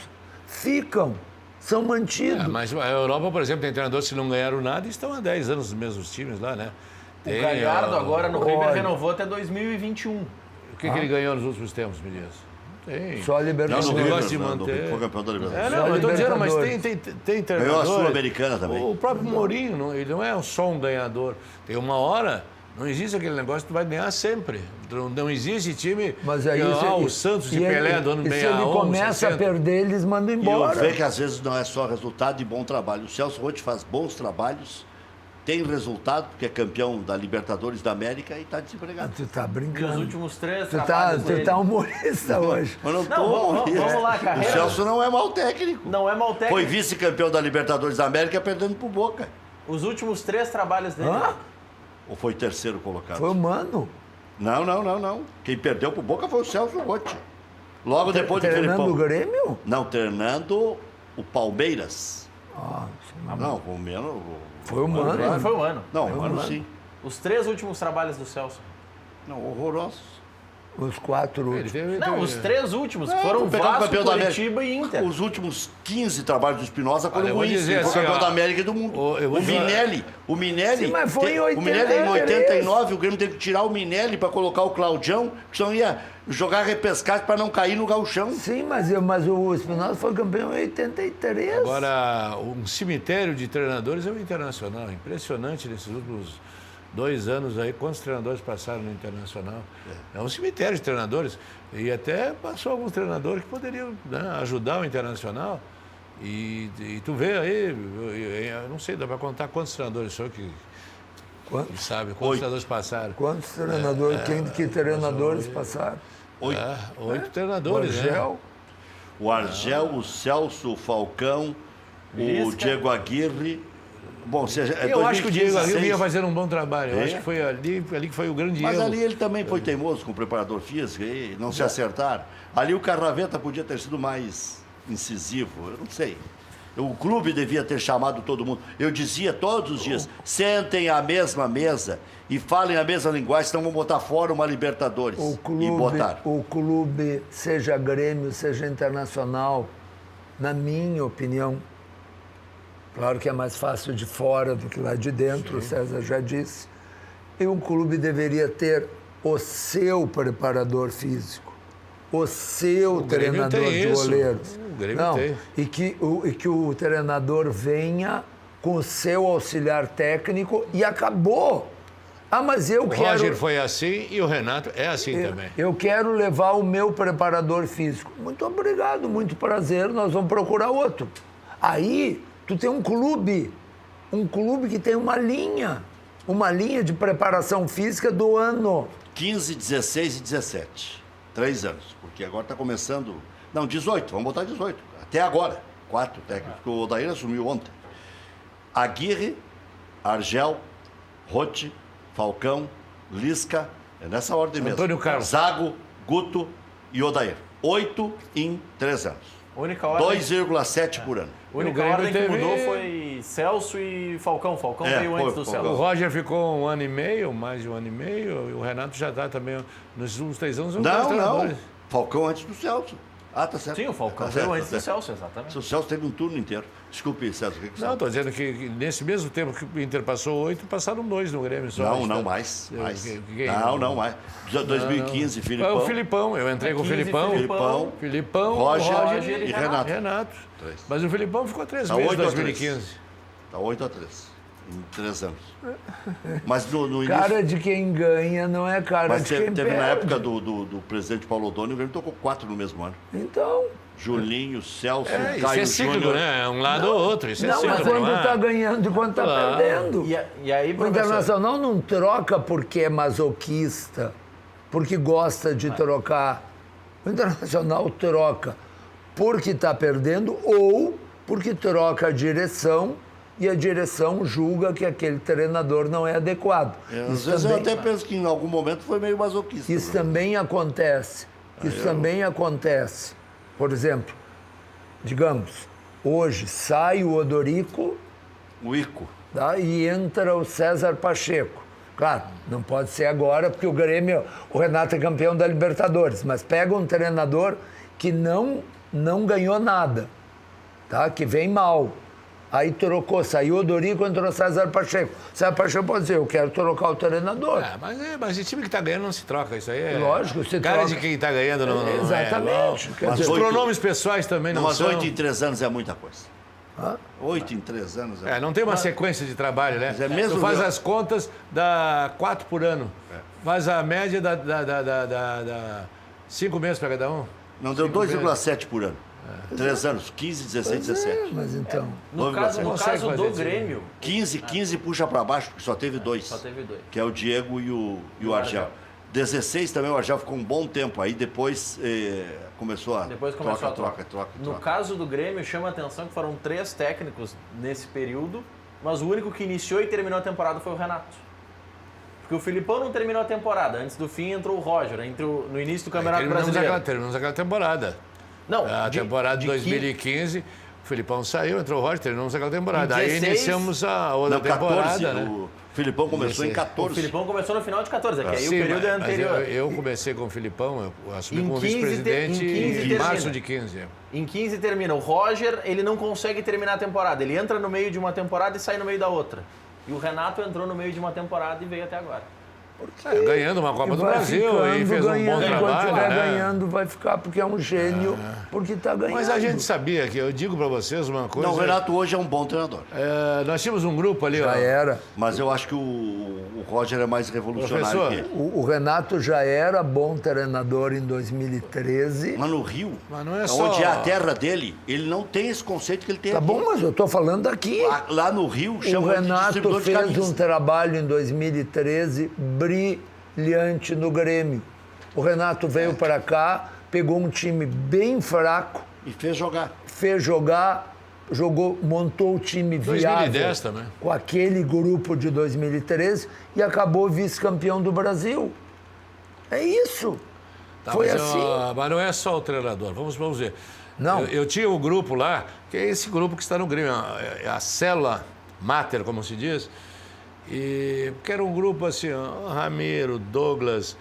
são mantidos. Mas a Europa, por exemplo, tem treinadores que não ganharam nada e estão há 10 anos nos mesmos times lá, né? O Galhardo agora no River renovou até 2021. O que ele ganhou nos últimos tempos, me diz? Tem. Só a Libertadores. Não, gosta de manter. Foi campeão da Libertadores. Eu estou dizendo, mas tem treinadores. Ganhou a Sul-Americana também. O próprio Mourinho, ele não é só um ganhador. Tem uma hora, não existe aquele negócio que tu vai ganhar sempre. Não existe time. Mas aí o Santos de Pelé do ano 61. Se ele começa a perder, eles mandam embora. E eu vejo que às vezes não é só resultado e bom trabalho. O Celso Roth faz bons trabalhos, tem resultado, porque é campeão da Libertadores da América e está desempregado. Tu tá brincando. Os últimos 3 Tu tá humorista hoje. Mas não tô humorista. Vamos lá, carreira. O Celso não é mau técnico. Não é mau técnico. Foi vice-campeão da Libertadores da América perdendo pro Boca. Os últimos 3 trabalhos dele. Ou foi terceiro colocado? Foi o Mano. Não. Quem perdeu pro Boca foi o Celso Roth. Logo depois do Felipão. Treinando o Grêmio? Não, treinando o Palmeiras. Não, com menos... Foi um ano. Não, foi um ano. Não, um ano sim. Os 3 últimos trabalhos do Celso. Não, horrorosos. Os 4 últimos. Não, os 3 últimos, que foram pegar o Vasco, campeão da América. Curitiba e Inter. Os últimos 15 trabalhos do Espinosa Olha, foram eu vou ruins. dizer Ele foi assim, campeão ó, da América e do mundo. eu vou dizer- O Minelli... Sim, mas foi em O Minelli, em 83. 89, o Grêmio teve que tirar o Minelli para colocar o Claudião, que senão ia jogar repescagem para não cair no gauchão. Sim, mas o Espinosa foi campeão em 83. Agora, um cemitério de treinadores é o Internacional. Impressionante nesses últimos 2 anos aí, quantos treinadores passaram no Internacional. É um cemitério de treinadores. E até passou alguns treinadores que poderiam, né, ajudar o Internacional. E tu vê aí, eu não sei, dá para contar quantos treinadores são que sabe, quantos treinadores passaram. Quantos treinadores, que treinadores passaram? 8 treinadores, Argel, né? O Argel, o Celso, o Falcão, o Lisca. Diego Aguirre. Bom, seja, Eu acho que o Diego Aguirre 2016. vinha fazendo um bom trabalho. Eu É? acho que foi ali que foi o grande Mas erro. ali ele também foi teimoso com o preparador físico e não se acertaram. Ali o Carraveta podia ter sido mais incisivo, eu não sei. O clube devia ter chamado todo mundo. Eu dizia todos os dias, sentem à mesma mesa e falem a mesma linguagem, senão vão botar fora uma Libertadores. E botaram. o clube, seja Grêmio, seja Internacional, na minha opinião, claro que é mais fácil de fora do que lá de dentro, o César já disse, e o clube deveria ter o seu preparador físico, o seu Grêmio treinador tem de isso. goleiros. O Grêmio Não, tem. e que o treinador venha com o seu auxiliar técnico e acabou. Ah, mas eu O quero... Roger foi assim e o Renato é assim também. Eu quero levar o meu preparador físico. Muito obrigado, muito prazer, nós vamos procurar outro. Aí, tu tem um clube que tem uma linha de preparação física do ano. 15, 16 e 17. 3 anos. Porque agora está começando... Não, 18, vamos botar 18. Até agora. 4 técnicos. Porque o Odair assumiu ontem. Aguirre, Argel, Rotti, Falcão, Lisca, é nessa ordem mesmo. Antônio Carlos. Zago, Guto e Odair. 8 em 3 anos. A única ordem, 2,7 por ano. a única O Grêmio ordem que teve- mudou foi Celso e Falcão. Falcão É, veio foi, antes do Falcão. O Celso. Roger ficou 1 ano e meio, mais de 1 ano e meio, e o Renato já está também, nos últimos 3 anos, são dois Não, não. treinadores. Falcão antes do Celso. Ah, tá certo. Sim, o Falcão Tá veio certo, antes tá do certo. Celso, exatamente. O Celso teve um turno inteiro. Desculpe, César, o que você Não, estou dizendo que nesse mesmo tempo que o Inter passou 8, passaram 2 no Grêmio só. Não, Está- não, mais. mais. Quem? Não, mais. 2015, É Filipão. o Filipão, eu entrei com o 15, Filipão. Filipão. Filipão, Roger e Renato. Renato. Três. Mas o Filipão ficou 3 Tá meses em 8 a 3. 2015. Tá 8-3. Em 3 anos. Mas no início... Cara de quem ganha não é cara Mas de teve, quem teve perde. na época do presidente Paulo Odoni, o Grêmio tocou 4 no mesmo ano. Então, Julinho, Celso, Isso Caio é cíclico, Júnior. né? É um lado ou outro. Isso é não, mas cíclico, quando não é? tá ganhando e quando tá Claro. perdendo. E aí, O professor, Internacional não troca porque é masoquista, porque gosta de trocar. O Internacional troca porque está perdendo ou porque troca a direção e a direção julga que aquele treinador não é adequado. Às vezes eu até penso que em algum momento foi meio masoquista. Isso né? também acontece. Isso também acontece. Por exemplo, digamos, hoje sai o Odorico, O Ico. tá? E entra o César Pacheco. Claro, não pode ser agora, porque o Grêmio, o Renato é campeão da Libertadores, mas pega um treinador que não ganhou nada, tá? Que vem mal. Aí trocou, saiu o Dorico, entrou o César Pacheco. César Pacheco pode dizer, eu quero trocar o treinador. Mas o time que está ganhando não se troca, isso aí é... Lógico, se cara troca. de quem está ganhando não é. Exatamente. Quer Mas Os dizer, pronomes pessoais também não Mas são... 8 em 3 anos é muita coisa. Hã? 8 em 3 anos é Não tem uma sequência de trabalho, né? Mas é mesmo Tu faz meu- as contas, dá 4 por ano. Faz a média, dá 5 meses para cada um. Não, deu 2,7 por ano. 3 anos, 15, 16, 17. Mas então... no caso consegue fazer do isso. Grêmio, 15 puxa para baixo, porque só teve 2. só teve 2. Que é o Diego e o Argel. 16 também o Argel ficou um bom tempo. Aí depois começou a Depois começou a troca. troca. No caso do Grêmio, chama a atenção que foram 3 técnicos nesse período, mas o único que iniciou e terminou a temporada foi o Renato. Porque o Filipão não terminou a temporada. Antes do fim entrou o Roger, no início do Campeonato Brasileiro. Terminamos aquela temporada. Não, A temporada de 2015, O Filipão saiu, entrou o Roger, terminamos aquela temporada. Em Aí 16, iniciamos a outra temporada, 14, né? o Filipão começou em 16. 14. O Filipão começou no final de 14, que aí Sim, o período é mas anterior. eu comecei com o Filipão, eu assumi Em como 15 vice-presidente em 15 em março termina. de 15. Em 15 termina. O Roger, ele não consegue terminar a temporada. Ele entra no meio de uma temporada e sai no meio da outra. E o Renato entrou no meio de uma temporada e veio até agora. Ganhando uma Copa do Vai Brasil e ficando, fez um bom ganhando, enquanto trabalho. estiver Né? ganhando, vai ficar, porque é um gênio, porque está ganhando. Mas a gente sabia que, eu digo para vocês uma coisa... Não, o Renato hoje é um bom treinador. Nós tínhamos um grupo ali, ó. Já era. Mas eu acho que o Roger é mais revolucionário Professor, que ele. O Renato já era bom treinador em 2013. Mas no Rio, Mas não é só- onde é a terra dele, ele não tem esse conceito que ele tem Tá aqui. bom, mas eu estou falando aqui. Lá no Rio, O chama ele de Renato distribuidor de fez camisa. um trabalho em 2013 brilhante no Grêmio. O Renato veio para cá, pegou um time bem fraco, E fez jogar. fez jogar, montou o time viável 2010 também. com aquele grupo de 2013 e acabou vice-campeão do Brasil. É isso. Tá, Foi mas, assim. mas não é só o treinador, vamos ver. Não. Eu tinha um grupo lá, que é esse grupo que está no Grêmio, é a célula máter, como se diz, e que era um grupo assim, ó, Ramiro, Douglas,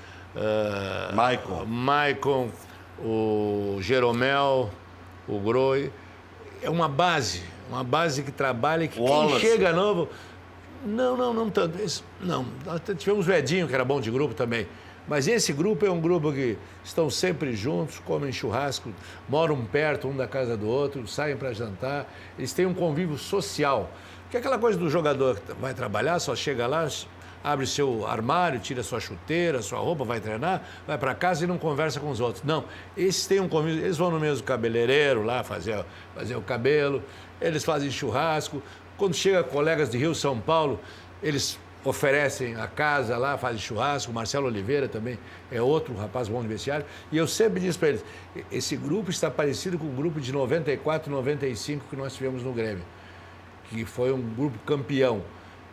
Maicon, o Jeromel, o Groi. É uma base que trabalha, que quem Wallace. chega novo... Não tanto. Não, nós tivemos o Edinho, que era bom de grupo também. Mas esse grupo é um grupo que estão sempre juntos, comem churrasco, moram perto um da casa do outro, saem para jantar. Eles têm um convívio social. Porque aquela coisa do jogador que vai trabalhar, só chega lá, abre seu armário, tira sua chuteira, sua roupa, vai treinar, vai para casa e não conversa com os outros. Não, esses têm um convívio, eles vão no mesmo cabeleireiro lá fazer o cabelo, eles fazem churrasco. Quando chega colegas de Rio, São Paulo, eles oferecem a casa lá, fazem churrasco. O Marcelo Oliveira também é outro rapaz bom de vestiário. E eu sempre disse para eles, esse grupo está parecido com o grupo de 94, 95 que nós tivemos no Grêmio, que foi um grupo campeão,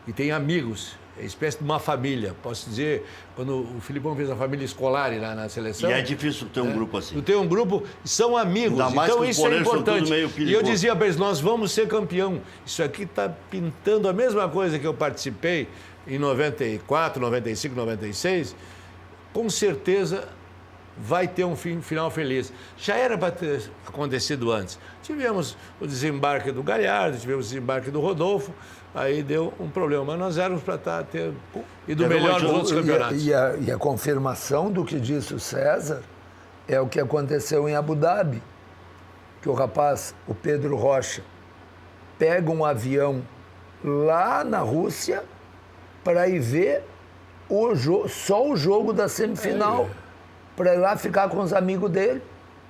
e tem amigos, é espécie de uma família. Posso dizer, quando o Filipão fez a família escolar lá na seleção... E é difícil ter um grupo assim. Tu tem um grupo, são amigos, Ainda mais então que os isso é goleiros são tudo importante. meio E eu perigoso. dizia para eles, nós vamos ser campeão. Isso aqui está pintando a mesma coisa que eu participei em 94, 95, 96. Com certeza vai ter um final feliz. Já era para ter acontecido antes. Tivemos o desembarque do Galhardo, tivemos o desembarque do Rodolfo, aí deu um problema. Mas nós éramos para ter ido melhor nos outros campeonatos. E a confirmação do que disse o César é o que aconteceu em Abu Dhabi. Que o rapaz, o Pedro Rocha, pega um avião lá na Rússia para ir ver só o jogo da semifinal. Para ir lá ficar com os amigos dele.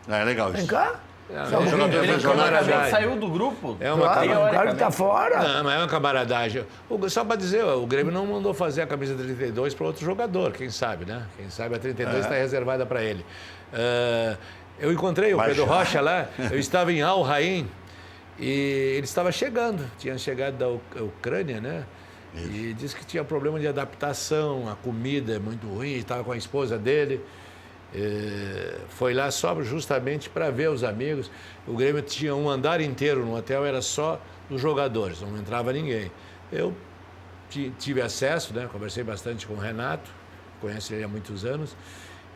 É legal Vem isso. cá. Ele camaradagem. saiu do grupo. É uma Claro, o cara que está fora. Não, mas é uma camaradagem. Só para dizer, o Grêmio não mandou fazer a camisa 32 para outro jogador, quem sabe, né? Quem sabe a 32 está reservada para ele. Eu encontrei o Pedro Rocha lá, eu estava em Al Rain e ele estava chegando, tinha chegado da Ucrânia, né? E disse que tinha problema de adaptação, a comida é muito ruim, estava com a esposa dele. Foi lá só justamente para ver os amigos. O Grêmio tinha um andar inteiro no hotel, era só dos jogadores, não entrava ninguém. Eu tive acesso, né? Conversei bastante com o Renato, conheço ele há muitos anos,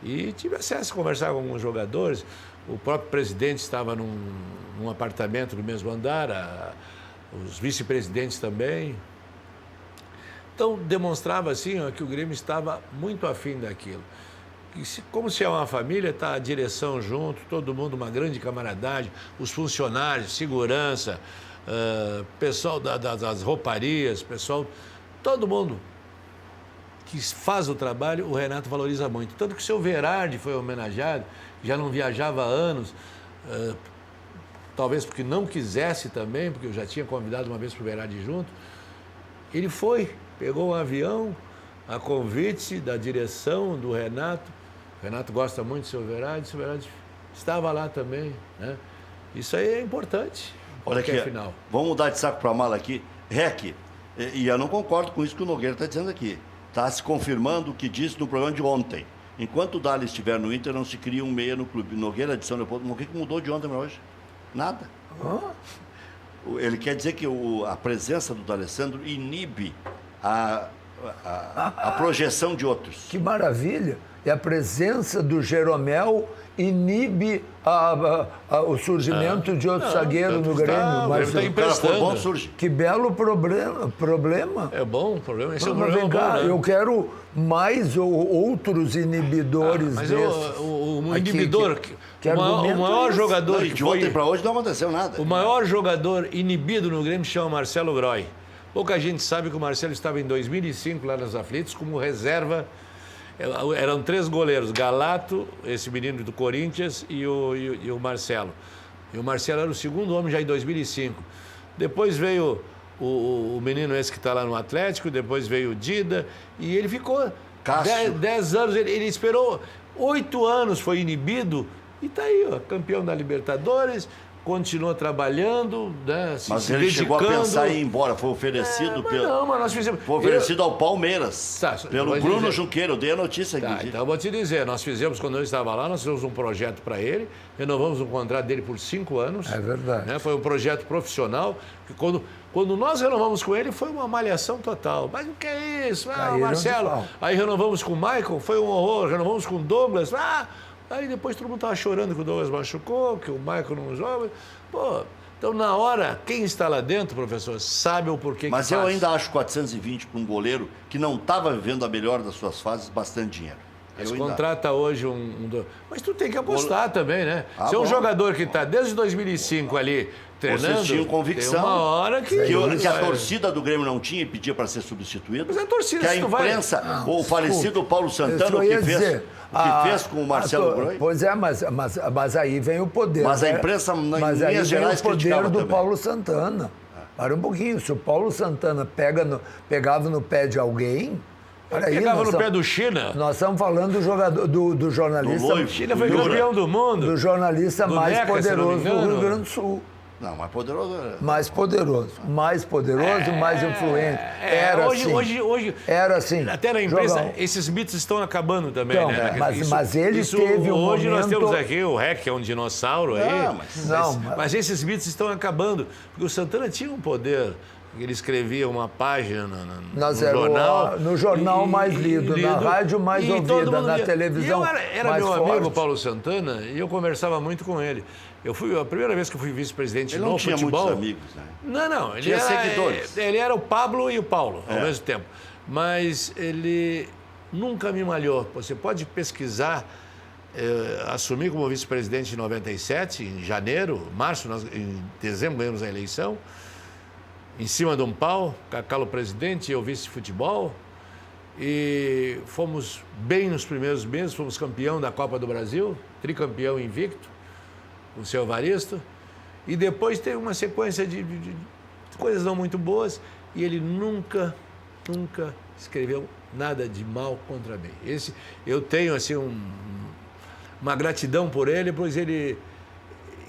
e tive acesso a conversar com alguns jogadores. O próprio presidente estava num apartamento no mesmo andar, os vice-presidentes também. Então demonstrava assim, ó, que o Grêmio estava muito afim daquilo. Como se é uma família, está a direção junto, todo mundo, uma grande camaradagem, os funcionários, segurança, pessoal das rouparias, pessoal, todo mundo que faz o trabalho, o Renato valoriza muito. Tanto que o seu Verardi foi homenageado, já não viajava há anos, talvez porque não quisesse também, porque eu já tinha convidado uma vez para o Verardi junto. Ele foi, pegou um avião, a convite da direção do Renato. O Renato gosta muito do seu Verardi estava lá também, né? Isso aí é importante. Olha aqui, Final. vamos mudar de saco para mala aqui. Rec, e eu não concordo com isso que o Nogueira está dizendo aqui. Está se confirmando o que disse no programa de ontem. Enquanto o Dali estiver no Inter, não se cria um meia no clube. Nogueira de São Leopoldo, o que mudou de ontem para hoje? Nada. Ele quer dizer que a presença do D'Alessandro inibe a projeção de outros. Que maravilha! E a presença do Jeromel inibe o surgimento de outro zagueiro no Grêmio. Mas O cara for bom, surge. que belo problema. É bom o problema, esse é um Mas problema vem cá, bom, né? eu quero mais outros inibidores Mas desses. o Aqui, inibidor, que o argumento maior é esse? jogador E que de foi... ontem para hoje não aconteceu nada. O maior jogador inibido no Grêmio chama Marcelo Groy. Pouca gente sabe que o Marcelo estava em 2005 lá nas Aflitos como reserva. Eram 3 goleiros, Galato, esse menino do Corinthians e o Marcelo. E o Marcelo era o segundo homem já em 2005. Depois veio o menino esse que está lá no Atlético, depois veio o Dida, e ele ficou Cássio. 10 anos, ele esperou 8 anos, foi inibido, e está aí, ó, campeão da Libertadores, continuou trabalhando, né, Mas se ele chegou a dedicando. pensar em ir embora, foi oferecido Mas nós fizemos... Foi oferecido ao Palmeiras, Tá, pelo mas Bruno dizer- Junqueira, eu dei a notícia aqui. Tá, então eu vou te dizer, nós fizemos, quando eu estava lá, nós fizemos um projeto para ele, renovamos o contrato dele por 5 anos. É verdade. Né, foi um projeto profissional, que quando nós renovamos com ele, foi uma malhação total. Mas o que é isso? Caíram de Marcelo. pau. Aí renovamos com o Michael, foi um horror. Renovamos com o Douglas. Aí depois todo mundo estava chorando que o Douglas machucou, que o Michael não joga. Pô, então na hora, quem está lá dentro, professor, sabe o porquê Mas que eu faz. ainda acho 420 para um goleiro que não estava vivendo a melhor das suas fases, bastante dinheiro. Mas Eu ainda- contrata hoje Mas tu tem que apostar também, né? Ah, Se é um bom. jogador que está desde 2005 ali treinando, Vocês tinham convicção tem uma hora que que a torcida do Grêmio não tinha e pedia para ser substituído. Mas a torcida, que a se tu vai- imprensa, o falecido Paulo Santana, Isso o eu ia que fez, dizer. fez com o Marcelo Groy. Pois é, mas aí vem o poder. Mas a né? imprensa, em Mas aí linhas vem gerais, o poder criticava do também. Paulo Santana. Para um pouquinho, se o Paulo Santana pegava no pé de alguém... Peraí, pegava nós no estamos- pé do China. Nós estamos falando do jogador, do jornalista... Do Loivo. China foi Yura. campeão do mundo. Do jornalista Do mais Neca, se eu não me poderoso do engano. Rio Grande do Sul. Não, mas poderoso. Mais poderoso, mais influente. Era hoje, Era assim. até na imprensa, Jogão. esses mitos estão acabando também, Então, né? mas ele teve um Hoje nós momento- temos aqui o Rec, que é um dinossauro aí. Mas esses mitos estão acabando. Porque o Santana tinha um poder. Ele escrevia uma página no jornal. No jornal mais lido, na rádio mais e todo ouvida, mundo na lia. televisão E eu era mais meu forte. amigo Paulo Santana e eu conversava muito com ele. A primeira vez que eu fui vice-presidente Ele no não tinha futebol... muitos amigos, né? Não, ele Tinha era, seguidores. ele era o Pablo e o Paulo ao mesmo tempo. Mas ele nunca me malhou. Você pode pesquisar, assumi como vice-presidente em 97, em janeiro, março, em dezembro ganhamos a eleição, em cima de um pau, Cacalo presidente e eu vice-futebol. E fomos bem nos primeiros meses, fomos campeão da Copa do Brasil, tricampeão invicto, com o seu Evaristo. E depois teve uma sequência de coisas não muito boas e ele nunca escreveu nada de mal contra mim. Eu tenho assim uma gratidão por ele, pois ele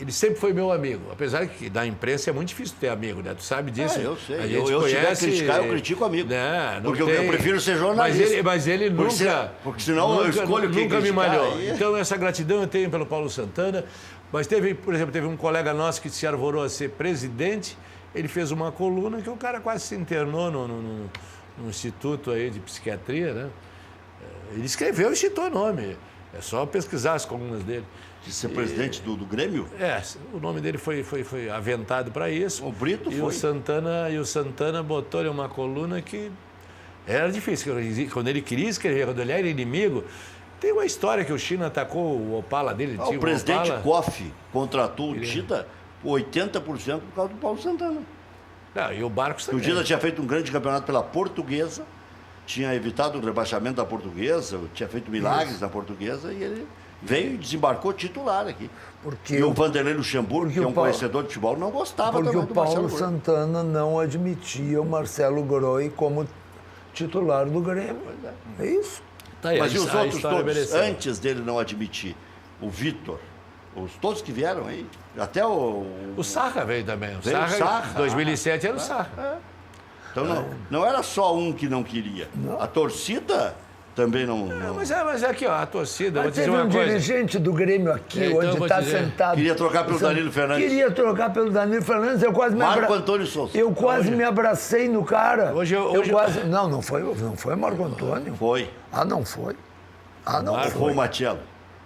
sempre foi meu amigo. Apesar que da imprensa é muito difícil ter amigo, né? Tu sabe disso. Eu sei. A gente Eu se tiver que conhece, criticar, eu critico amigo. Né? Não Porque eu tem. prefiro ser jornalista. Mas ele Porque senão eu escolho quem nunca me criticar, malhou. aí- Então, essa gratidão eu tenho pelo Paulo Santana. Mas por exemplo, teve um colega nosso que se arvorou a ser presidente. Ele fez uma coluna que o cara quase se internou no instituto aí de psiquiatria, né? Ele escreveu e citou o nome. É só pesquisar as colunas dele. De ser presidente do Grêmio? O nome dele foi aventado para isso. O Brito e foi. O Santana botou-lhe uma coluna que era difícil. Quando ele queria escrever, quando ele era inimigo... Tem uma história que o China atacou o Opala dele. Tinha O presidente Opala. Koff contratou o Dida 80% por causa do Paulo Santana. Não, e o Barcos O também. Dida tinha feito um grande campeonato pela Portuguesa, tinha evitado o rebaixamento da Portuguesa, tinha feito milagres na Portuguesa e ele veio e desembarcou titular aqui. Porque E o Vanderlei Luxemburgo, que é um conhecedor de futebol, não gostava Porque também o do Paulo Marcelo Groy. Santana não admitia o Marcelo Groy como titular do Grêmio. É isso. Tá aí, Mas e os a outros história todos, mereceu. antes dele não admitir? O Vitor, todos que vieram aí, até o... O Sarra veio também. Veio o Sarra. 2007 era o Sarra. Então não era só um que não queria. A torcida Também não... Mas é aqui, ó, a torcida, vou Mas dizer teve uma um coisa. dirigente do Grêmio aqui, Então, onde vou está dizer. sentado. Queria trocar pelo Danilo Fernandes. Queria trocar pelo Danilo Fernandes. Eu quase Marco Antônio Souza. Eu quase me abracei no cara. Hoje eu quase... Não foi Marco Antônio. Foi. Não foi. Não Foi foi. o Matiello.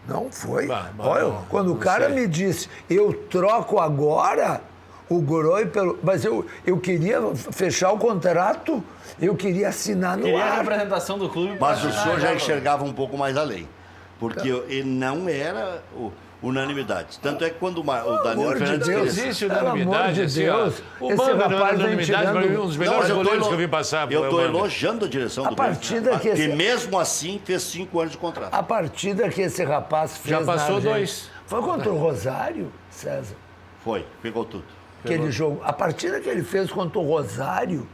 Não foi. Bah, Olha, não, quando o não cara sei. me disse, eu troco agora o Groy pelo... Mas eu queria fechar o contrato, eu queria assinar no Queria a ar. representação do clube. Mas pra o assinar senhor já já, enxergava um pouco mais além. Porque ele não era unanimidade. Tanto é que quando o Danilo amor de Fernandes... Deus. queria- Existe Pelo amor unanimidade, de assim, ó. Deus, O esse Bamba não rapaz era vem unanimidade, tirando- para mim, um dos Não, melhores mas goleiros que eu vi passar. Eu foi o estou Bamba. elogiando a direção A do Grêmio. partida que esse- mesmo assim fez 5 anos de contrato. A partida que esse rapaz fez Já passou na Argentina- 2. Foi contra o Rosário, César? Foi, pegou tudo. Aquele jogo. A partida que ele fez contra o Rosário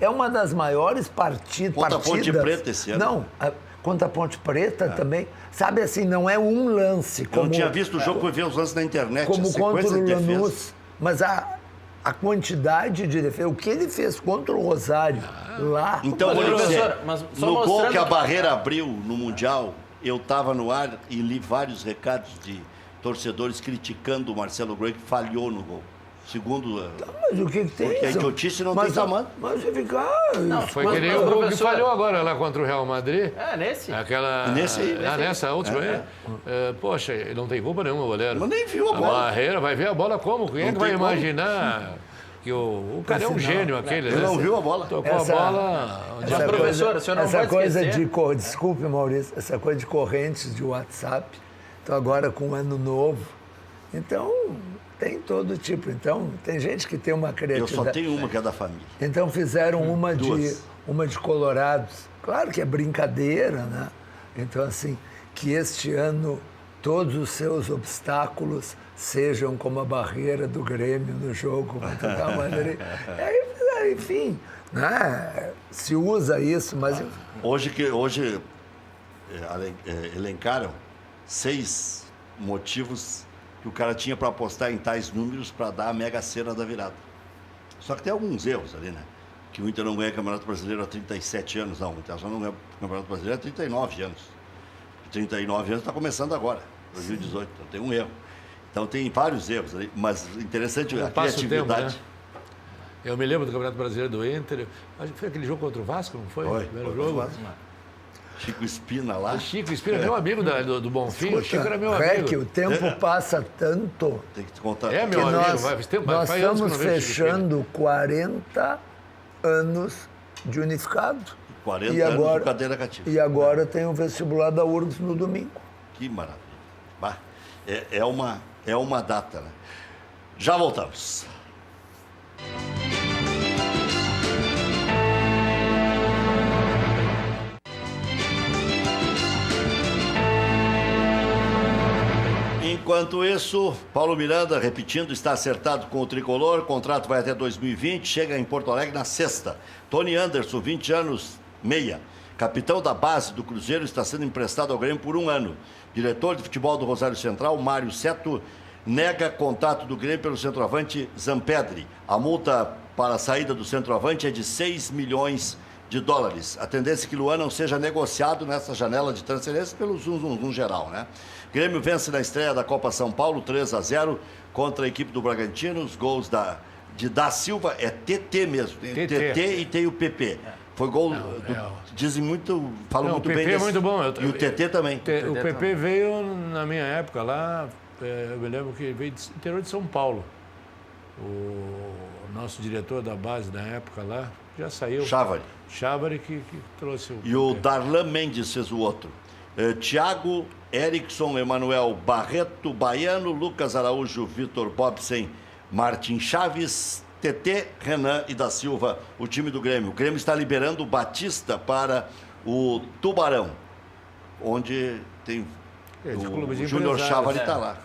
é uma das maiores partidas. Contra a Ponte Preta esse ano. Não, contra a Ponte Preta também. Sabe assim, não é um lance. Eu Como, não tinha visto o jogo, fui ver os lances na internet. como a contra sequência o de defesa. Lanús. Mas a quantidade de defesa, o que ele fez contra o Rosário lá. Então, Mas, vou lhe professor, dizer, mas só no gol mostrando que a que- Barreira abriu no Mundial, eu estava no ar e li vários recados de torcedores criticando o Marcelo Groy, que falhou no gol. Segundo... Mas o que tem? Porque a idiotice não tem tamanho. Mas você fica. Foi Mas, que nem mas, o gol que professor- falhou agora lá contra o Real Madrid. Nesse? Aquela. Nesse aí. Nessa última aí. Poxa, ele não tem culpa nenhuma, o goleiro. Mas nem viu a bola. Barreira, vai ver a bola como? Quem é Não que vai tem como. imaginar que o cara é um gênio aquele, Ele né? não viu a bola. Tocou Essa- a bola. Mas, professor, o senhor não essa pode coisa esquecer. Desculpe, Maurício, essa coisa de correntes de WhatsApp. Então, agora com o ano novo. Então, tem todo tipo. Então, tem gente que tem uma Eu criatividade. só tenho uma que é da família. Então, fizeram uma Duas. de Colorados. Claro que é brincadeira, né? Então, assim, que este ano todos os seus obstáculos sejam como a barreira do Grêmio no jogo contra o Real Madrid. Enfim, né? Se usa isso, mas... Hoje elencaram 6 motivos que o cara tinha para apostar em tais números para dar a mega sena da virada. Só que tem alguns erros ali, né? Que o Inter não ganha Campeonato Brasileiro há 37 anos, não. O Inter só não ganha Campeonato Brasileiro há 39 anos. 39 anos está começando agora, 2018. Então tem um erro. Então tem vários erros ali, mas interessante a Passa o tempo, criatividade. né? Eu me lembro do Campeonato Brasileiro do Inter. Acho que foi aquele jogo contra o Vasco, não foi? Foi, Primeiro foi jogo. contra o Vasco. Chico Espina lá. O Chico Espira, meu amigo do Bonfim. O Chico era meu Rec, amigo. o tempo passa tanto Tem que te contar. É, meu que amigo. nós, Faz tempo, nós faz anos que eu estamos não vejo o Chico Espina. fechando 40 anos de unificado. 40 E anos agora- de cadeira cativa. E agora tem o vestibular da URGS no domingo. Que maravilha. Bah, é uma data, né? Já voltamos. Enquanto isso, Paulo Miranda, repetindo, está acertado com o tricolor. O contrato vai até 2020, chega em Porto Alegre na sexta. Tony Anderson, 20 anos, meia. Capitão da base do Cruzeiro, está sendo emprestado ao Grêmio por 1 ano. Diretor de futebol do Rosário Central, Mário Seto, nega contato do Grêmio pelo centroavante Zampedri. A multa para a saída do centroavante é de 6 milhões de dólares. A tendência é que Luan não seja negociado nessa janela de transferência pelo zum geral, né? Grêmio vence na estreia da Copa São Paulo, 3-0, contra a equipe do Bragantino. Os gols de Da Silva é TT mesmo. Tem o TT. TT e tem o PP. Foi gol, dizem muito, falam Não, muito o bem PP é muito bom. E o TT também. O PP veio na minha época lá, eu me lembro que ele veio do interior de São Paulo. O nosso diretor da base na época lá já saiu. Chávari que trouxe o E o PP. Darlan Mendes fez o outro. Thiago, Erickson, Emanuel Barreto, Baiano, Lucas Araújo, Vitor Bobsen, Martin Chaves, TT, Renan e da Silva, o time do Grêmio. O Grêmio está liberando o Batista para o Tubarão, onde tem de clube de o Júnior empresários, Chávari é. está lá.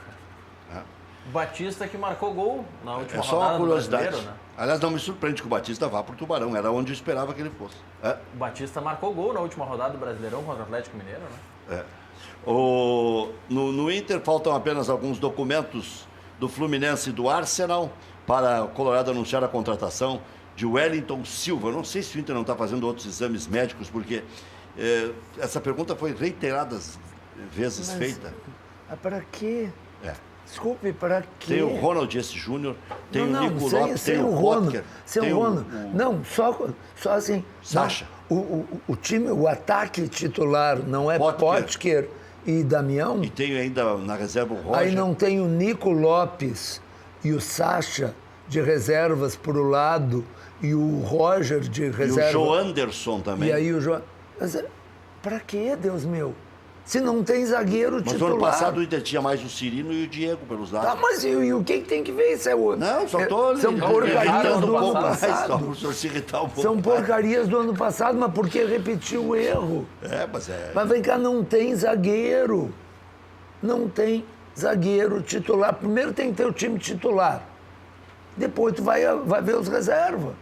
Batista que marcou gol na última É só rodada uma do curiosidade. Brasileiro, né? Aliás, não me surpreende que o Batista vá para o Tubarão, era onde eu esperava que ele fosse. O Batista marcou gol na última rodada do Brasileirão contra o Atlético Mineiro, né? No Inter faltam apenas alguns documentos do Fluminense e do Arsenal para o Colorado anunciar a contratação de Wellington Silva. Eu não sei se o Inter não está fazendo outros exames médicos, porque Essa pergunta foi reiteradas vezes feita. Para quê? É. Desculpe, para quê? Tem o Ronald S. Júnior, tem não, o Nico sem, Lopes, sem tem o Ronald, Potker, sem tem o Ronald. Não, só assim. Sacha. Não, o time, o ataque titular não é Potker e Damião? E tem ainda na reserva o Roger. Aí não tem o Nico Lopes e o Sacha de reservas por um lado e o Roger de reserva. E o João Anderson também. E aí o João... Mas para quê, Deus meu? Se não tem zagueiro Mas titular. no ano passado o Inter tinha mais o Cirino e o Diego pelos lados. Tá, mas e o que tem que ver? Isso é o... Não, só estou São porcarias do ano Só passado. para o senhor se irritar um pouco. São porcarias do ano passado, mas por que repetir o erro? Mas é... Mas vem cá, não tem zagueiro. Não tem zagueiro titular. Primeiro tem que ter o time titular. Depois tu vai ver os reservas.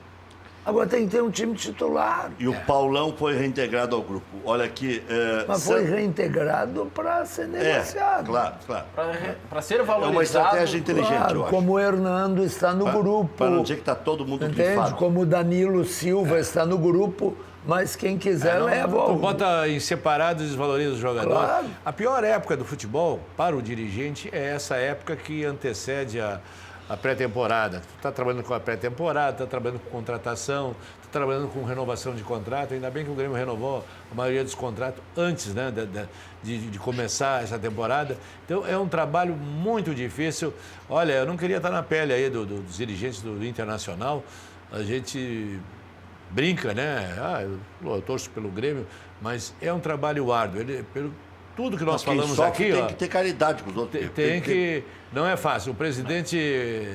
Agora tem que ter um time titular. E o Paulão foi reintegrado ao grupo. Olha aqui... Mas foi reintegrado para ser negociado. Claro. Para ser valorizado. É uma estratégia inteligente, Claro, eu acho. como o Hernando está no grupo. Para não dizer que está todo mundo Entende? grifado. Como o Danilo Silva está no grupo, mas quem quiser leva. Tu bota em separado e desvaloriza o jogador. Claro. A pior época do futebol para o dirigente é essa época que antecede a pré-temporada. Tu está trabalhando com a pré-temporada, está trabalhando com contratação, está trabalhando com renovação de contrato. Ainda bem que o Grêmio renovou a maioria dos contratos antes, né, de começar essa temporada. Então é um trabalho muito difícil. Olha, eu não queria estar na pele aí dos dirigentes do Internacional. A gente brinca, né? Eu torço pelo Grêmio, mas é um trabalho árduo. Tudo que nós falamos aqui... Tem que ter caridade com os outros. Não é fácil. O presidente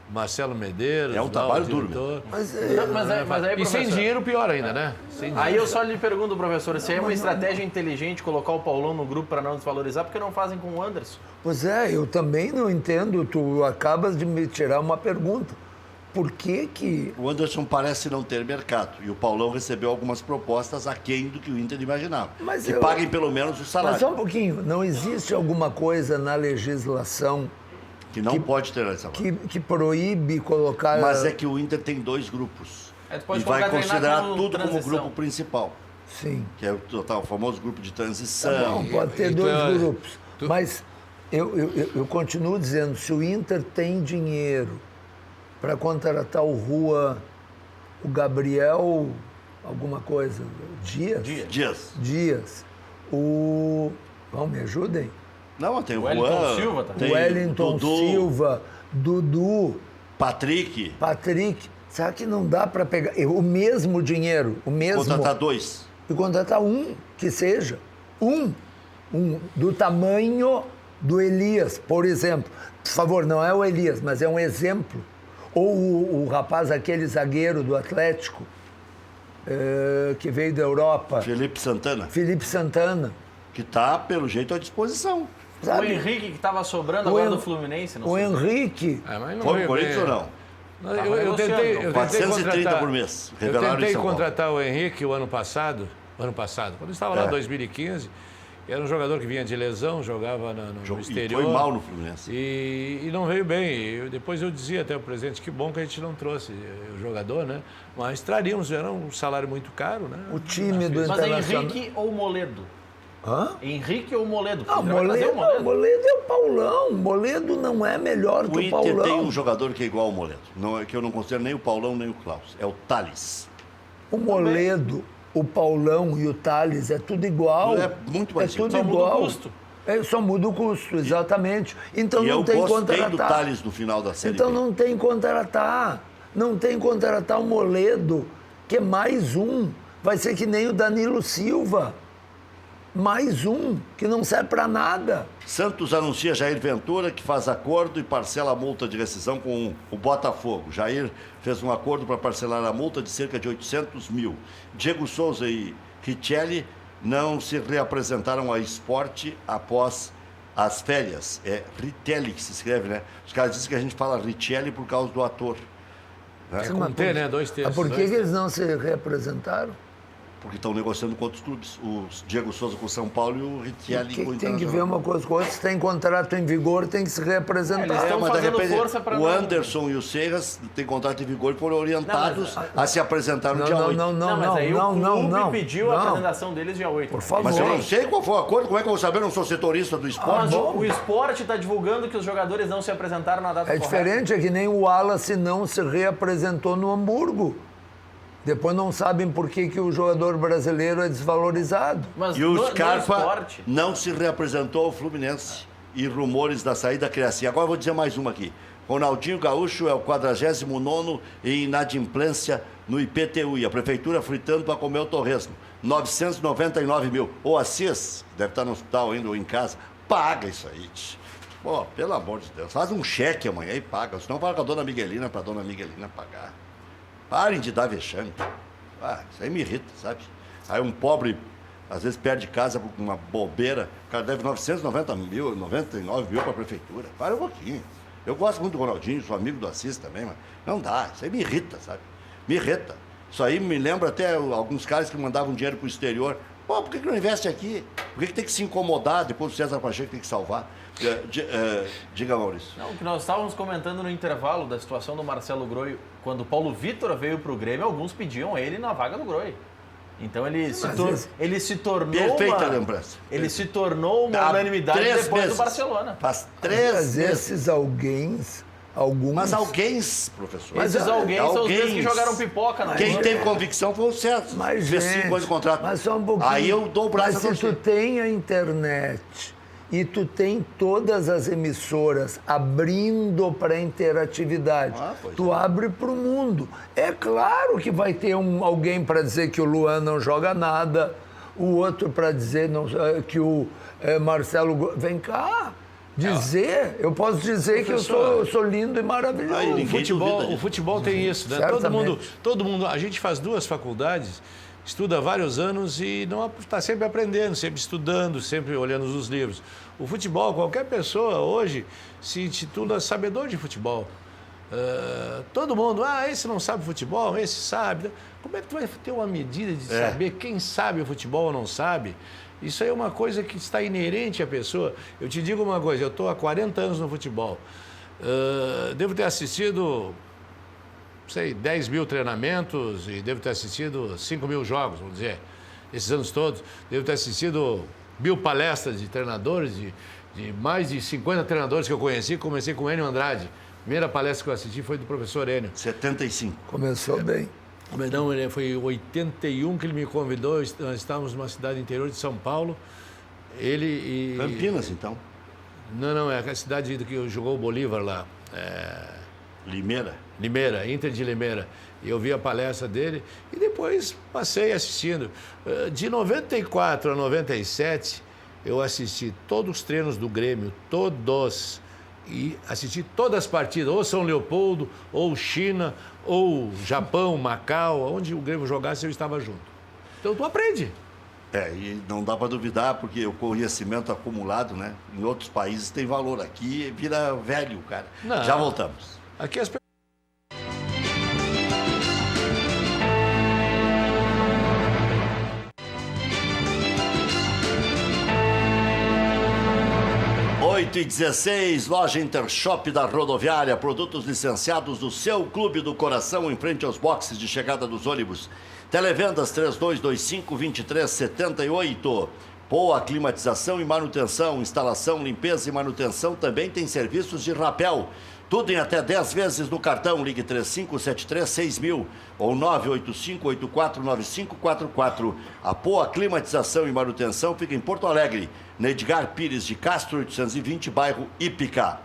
Marcelo Medeiros... É um trabalho duro. Mas aí, e sem professor, dinheiro, pior ainda, né? Aí eu só lhe pergunto, professor, se é uma estratégia inteligente colocar o Paulão no grupo para não desvalorizar, por que não fazem com o Anderson? Pois é, eu também não entendo. Tu acabas de me tirar uma pergunta. Por que... O Anderson parece não ter mercado. E o Paulão recebeu algumas propostas aquém do que o Inter imaginava. Que paguem pelo menos o salário. Mas só um pouquinho. Não existe alguma coisa na legislação... Que não pode ter essa que proíbe colocar... Mas é que o Inter tem 2 grupos. E vai considerar tudo como grupo principal. Sim. Que é o famoso grupo de transição. Não, pode ter 2 grupos. Mas eu continuo dizendo, se o Inter tem dinheiro para contratar o Rua, o Gabriel, alguma coisa, Dias. Me ajudem. Não, tem o Wellington Silva, tem o Wellington Silva, Dudu, Patrick. Será que não dá para pegar o mesmo dinheiro, Contratar 2. E contratar um, que seja. Um do tamanho do Elias, por exemplo. Por favor, não é o Elias, mas é um exemplo. Ou o rapaz, aquele zagueiro do Atlético, que veio da Europa. Felipe Santana. Que está, pelo jeito, à disposição. Sabe? O Henrique, que estava sobrando agora do Fluminense. O Henrique. Mas não foi por isso ou não? Eu tentei 430 por mês. Eu tentei contratar o Henrique o ano passado, quando estava lá em 2015. Era um jogador que vinha de lesão, jogava no exterior. E foi mal no Fluminense. E não veio bem. Depois eu dizia até ao presidente, que bom que a gente não trouxe o jogador, né? Mas traríamos, era um salário muito caro, né? O time do Internacional. Mas é Henrique ou Moledo? Henrique ou Moledo? Moledo é o Paulão. Moledo não é melhor que o Paulão. O Inter tem um jogador que é igual ao Moledo. Não, que eu não considero nem o Paulão nem o Klaus. É o Thales. O Moledo, o Paulão e o Thales é tudo igual. É muito parecido. É tudo igual. Muda o custo. Só muda o custo, exatamente. Então não tem que contratar. Eu gostei do Thales no final da Série Então B. não tem que contratar. Não tem que contratar o Moledo, que é mais um. Vai ser que nem o Danilo Silva. Mais um, que não serve para nada. Santos anuncia Jair Ventura, que faz acordo e parcela a multa de rescisão com o Botafogo. Jair fez um acordo para parcelar a multa de cerca de 800 mil. Diego Souza e Richelli não se reapresentaram a esporte após as férias. É Richelli que se escreve, né? Os caras dizem que a gente fala Richelli por causa do ator. É com T, né? 2 T's. Por que eles não se reapresentaram? Porque estão negociando com outros clubes. O Diego Souza com o São Paulo e o Richelli com o Tem que ver Internacional. uma coisa com outra. Se tem contrato em vigor, tem que se representar. Eles estão Mas de fazendo repente, força para o não- Anderson e o Serras têm contrato em vigor e foram orientados a se apresentar no dia 8. Mas aí o clube pediu a apresentação deles dia 8. Por favor. Mas eu não sei qual foi o acordo, como é que eu vou saber? Eu não sou setorista do esporte. Mas o esporte está divulgando que os jogadores não se apresentaram na data É correta. diferente, é que nem o Wallace não se reapresentou no Hamburgo. Depois não sabem por que o jogador brasileiro é desvalorizado. Mas E o no Scarpa esporte... não se reapresentou ao Fluminense. E rumores da saída crescem. Agora eu vou dizer mais uma aqui. Ronaldinho Gaúcho é o 49º em inadimplência no IPTU. E a prefeitura fritando para comer o torresmo. 999 mil. O Assis, deve estar no hospital ainda ou em casa, paga isso aí. Pô, pelo amor de Deus, faz um cheque amanhã e paga. Senão fala com a dona Miguelina para a dona Miguelina pagar. Parem de dar vexame. Isso aí me irrita, sabe? Aí um pobre, às vezes, perde casa por uma bobeira. O cara deve 99 mil para a prefeitura. Para um pouquinho. Eu gosto muito do Ronaldinho, sou amigo do Assis também, mas não dá. Isso aí me irrita, sabe? Me irrita. Isso aí me lembra até alguns caras que mandavam dinheiro para o exterior. Pô, por que não investe aqui? Por que tem que se incomodar? Depois o César Pacheco tem que salvar. Diga, Maurício. Não, o que nós estávamos comentando no intervalo da situação do Marcelo Groi, quando o Paulo Vitor veio para o Grêmio, alguns pediam ele na vaga do Groi. Então ele se tornou Perfeita lembrança. Ele se tornou uma Há unanimidade 3 depois meses. do Barcelona. Faz 3 Mas meses. esses alguns... Mas alguém, professor. Mas esses alguém são os mesmos que jogaram pipoca na Quem rua. teve convicção foi o César. Mas, fez gente, 5 anos de contrato. mas só um pouquinho. Aí eu dou o braço Mas a se tu torcer. tem a internet e tu tem todas as emissoras abrindo para interatividade, Pois tu abre para o mundo. É claro que vai ter alguém para dizer que o Luan não joga nada, o outro para dizer que o Marcelo... Vem cá. Eu posso dizer que eu sou lindo e maravilhoso. Aí, ninguém duvida O disso. futebol tem isso, né? Certamente. Todo mundo, a gente faz 2 faculdades, estuda há vários anos e não está sempre aprendendo, sempre estudando, sempre olhando os livros. O futebol, qualquer pessoa hoje se intitula sabedor de futebol. Todo mundo, esse não sabe futebol, esse sabe. Como é que tu vai ter uma medida de saber quem sabe o futebol ou não sabe? Isso aí é uma coisa que está inerente à pessoa. Eu te digo uma coisa, eu estou há 40 anos no futebol. Devo ter assistido, 10 mil treinamentos e devo ter assistido 5 mil jogos, vamos dizer, esses anos todos. Devo ter assistido 1000 palestras de treinadores, de mais de 50 treinadores que eu conheci. Comecei com o Enio Andrade. A primeira palestra que eu assisti foi do professor Enio. 75. Começou bem. Não, foi em 81 que ele me convidou. Nós estávamos numa cidade interior de São Paulo. Campinas, então. Não, é a cidade que jogou o Bolívar lá. Limeira. Limeira, Inter de Limeira. E eu vi a palestra dele e depois passei assistindo. De 94 a 97, eu assisti todos os treinos do Grêmio, todos. E assisti todas as partidas, ou São Leopoldo, ou China, ou Japão, Macau, onde o Grêmio jogasse eu estava junto. Então tu aprende. E não dá para duvidar, porque o conhecimento acumulado, né, em outros países tem valor. Aqui vira velho, cara. Não. Já voltamos. Aqui as 8h16, loja Intershop da Rodoviária, produtos licenciados do seu Clube do Coração, em frente aos boxes de chegada dos ônibus. Televendas 3225-2378. Poa, climatização e manutenção, instalação, limpeza e manutenção, também tem serviços de rapel. Tudo em até 10 vezes no cartão. Ligue 3573-6000 ou 985-849544. A Poa Climatização e Manutenção fica em Porto Alegre, na Edgar Pires de Castro, 820, bairro Ípica.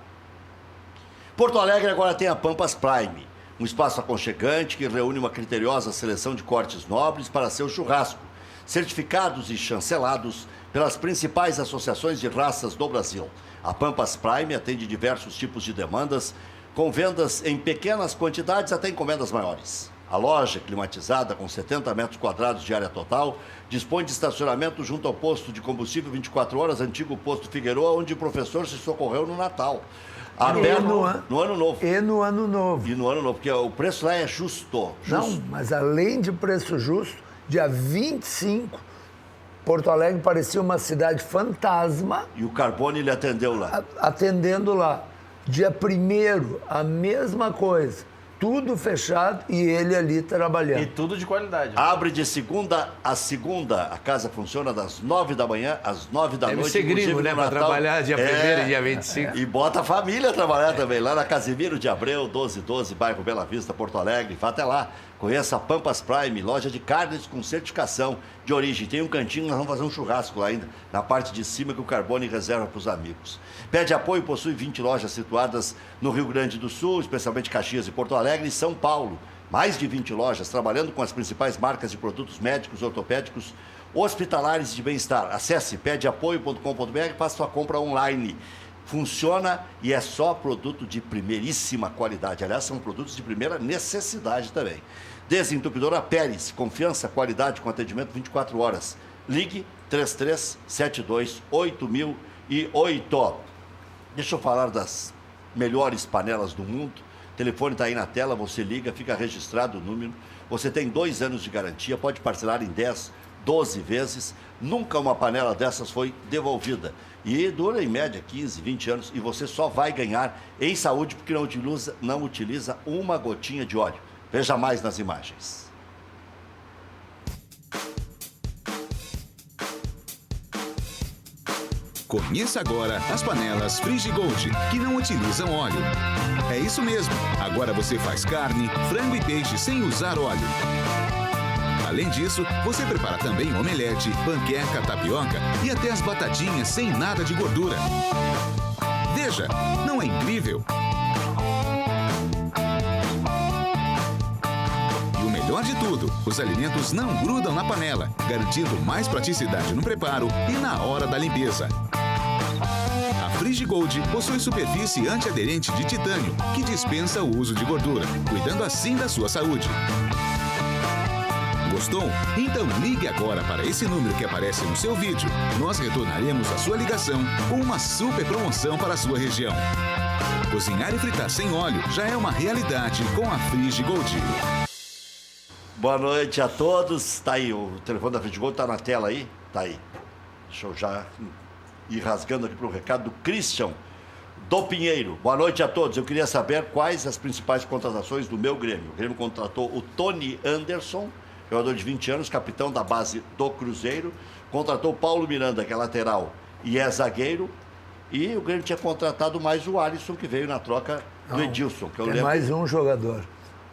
Porto Alegre agora tem a Pampas Prime, um espaço aconchegante que reúne uma criteriosa seleção de cortes nobres para seu churrasco, certificados e chancelados pelas principais associações de raças do Brasil. A Pampas Prime atende diversos tipos de demandas, com vendas em pequenas quantidades até encomendas maiores. A loja, climatizada com 70 metros quadrados de área total, dispõe de estacionamento junto ao posto de combustível 24 horas, antigo posto Figueroa, onde o professor se socorreu no Natal. Aberto no Ano Novo. E no Ano Novo. E no Ano Novo, porque o preço lá é justo. Não, mas além de preço justo, Dia 25, Porto Alegre parecia uma cidade fantasma. E o Carbone ele atendeu lá. Atendendo lá. Dia 1º, a mesma coisa. Tudo fechado e ele ali trabalhando. E tudo de qualidade. Abre de segunda a segunda. A casa funciona das 9 da manhã às 9 da Deve noite. ser gringo, inclusive né? no Para Natal. trabalhar dia 1º e dia 25. E bota a família a trabalhar também. Lá na Casimiro de Abreu, 1212, bairro Bela Vista, Porto Alegre. Vá até lá. Conheça a Pampas Prime, loja de carnes com certificação de origem. Tem um cantinho, nós vamos fazer um churrasco lá ainda, na parte de cima que o Carbone reserva para os amigos. Pede Apoio possui 20 lojas situadas no Rio Grande do Sul, especialmente Caxias e Porto Alegre e São Paulo. Mais de 20 lojas trabalhando com as principais marcas de produtos médicos, ortopédicos, hospitalares e de bem-estar. Acesse pedeapoio.com.br e faça sua compra online. Funciona e é só produto de primeiríssima qualidade. Aliás, são produtos de primeira necessidade também. Desentupidora Pérez, confiança, qualidade com atendimento 24 horas. Ligue 3372-8008. Deixa eu falar das melhores panelas do mundo. O telefone está aí na tela, você liga, fica registrado o número. Você tem 2 anos de garantia, pode parcelar em 10, 12 vezes. Nunca uma panela dessas foi devolvida. E dura em média 15, 20 anos. E você só vai ganhar em saúde porque não utiliza uma gotinha de óleo. Veja mais nas imagens. Conheça agora as panelas Frigigold, que não utilizam óleo. É isso mesmo, agora você faz carne, frango e peixe sem usar óleo. Além disso, você prepara também omelete, panqueca, tapioca e até as batatinhas sem nada de gordura. Veja, não é incrível? E o melhor de tudo, os alimentos não grudam na panela, garantindo mais praticidade no preparo e na hora da limpeza. A Frigigold possui superfície antiaderente de titânio, que dispensa o uso de gordura, cuidando assim da sua saúde. Gostou? Então ligue agora para esse número que aparece no seu vídeo. Nós retornaremos a sua ligação com uma super promoção para a sua região. Cozinhar e fritar sem óleo já é uma realidade com a Frigigold. Boa noite a todos. Tá aí, o telefone da Frigigold tá na tela aí? Tá aí. Deixa eu já ir rasgando aqui para o recado do Christian do Pinheiro. Boa noite a todos. Eu queria saber quais as principais contratações do meu Grêmio. O Grêmio contratou o Tony Anderson, jogador de 20 anos, capitão da base do Cruzeiro. Contratou o Paulo Miranda, que é lateral e é zagueiro. E o Grêmio tinha contratado mais o Alisson, que veio na troca do Edilson. Que eu Tem lembro. mais um jogador.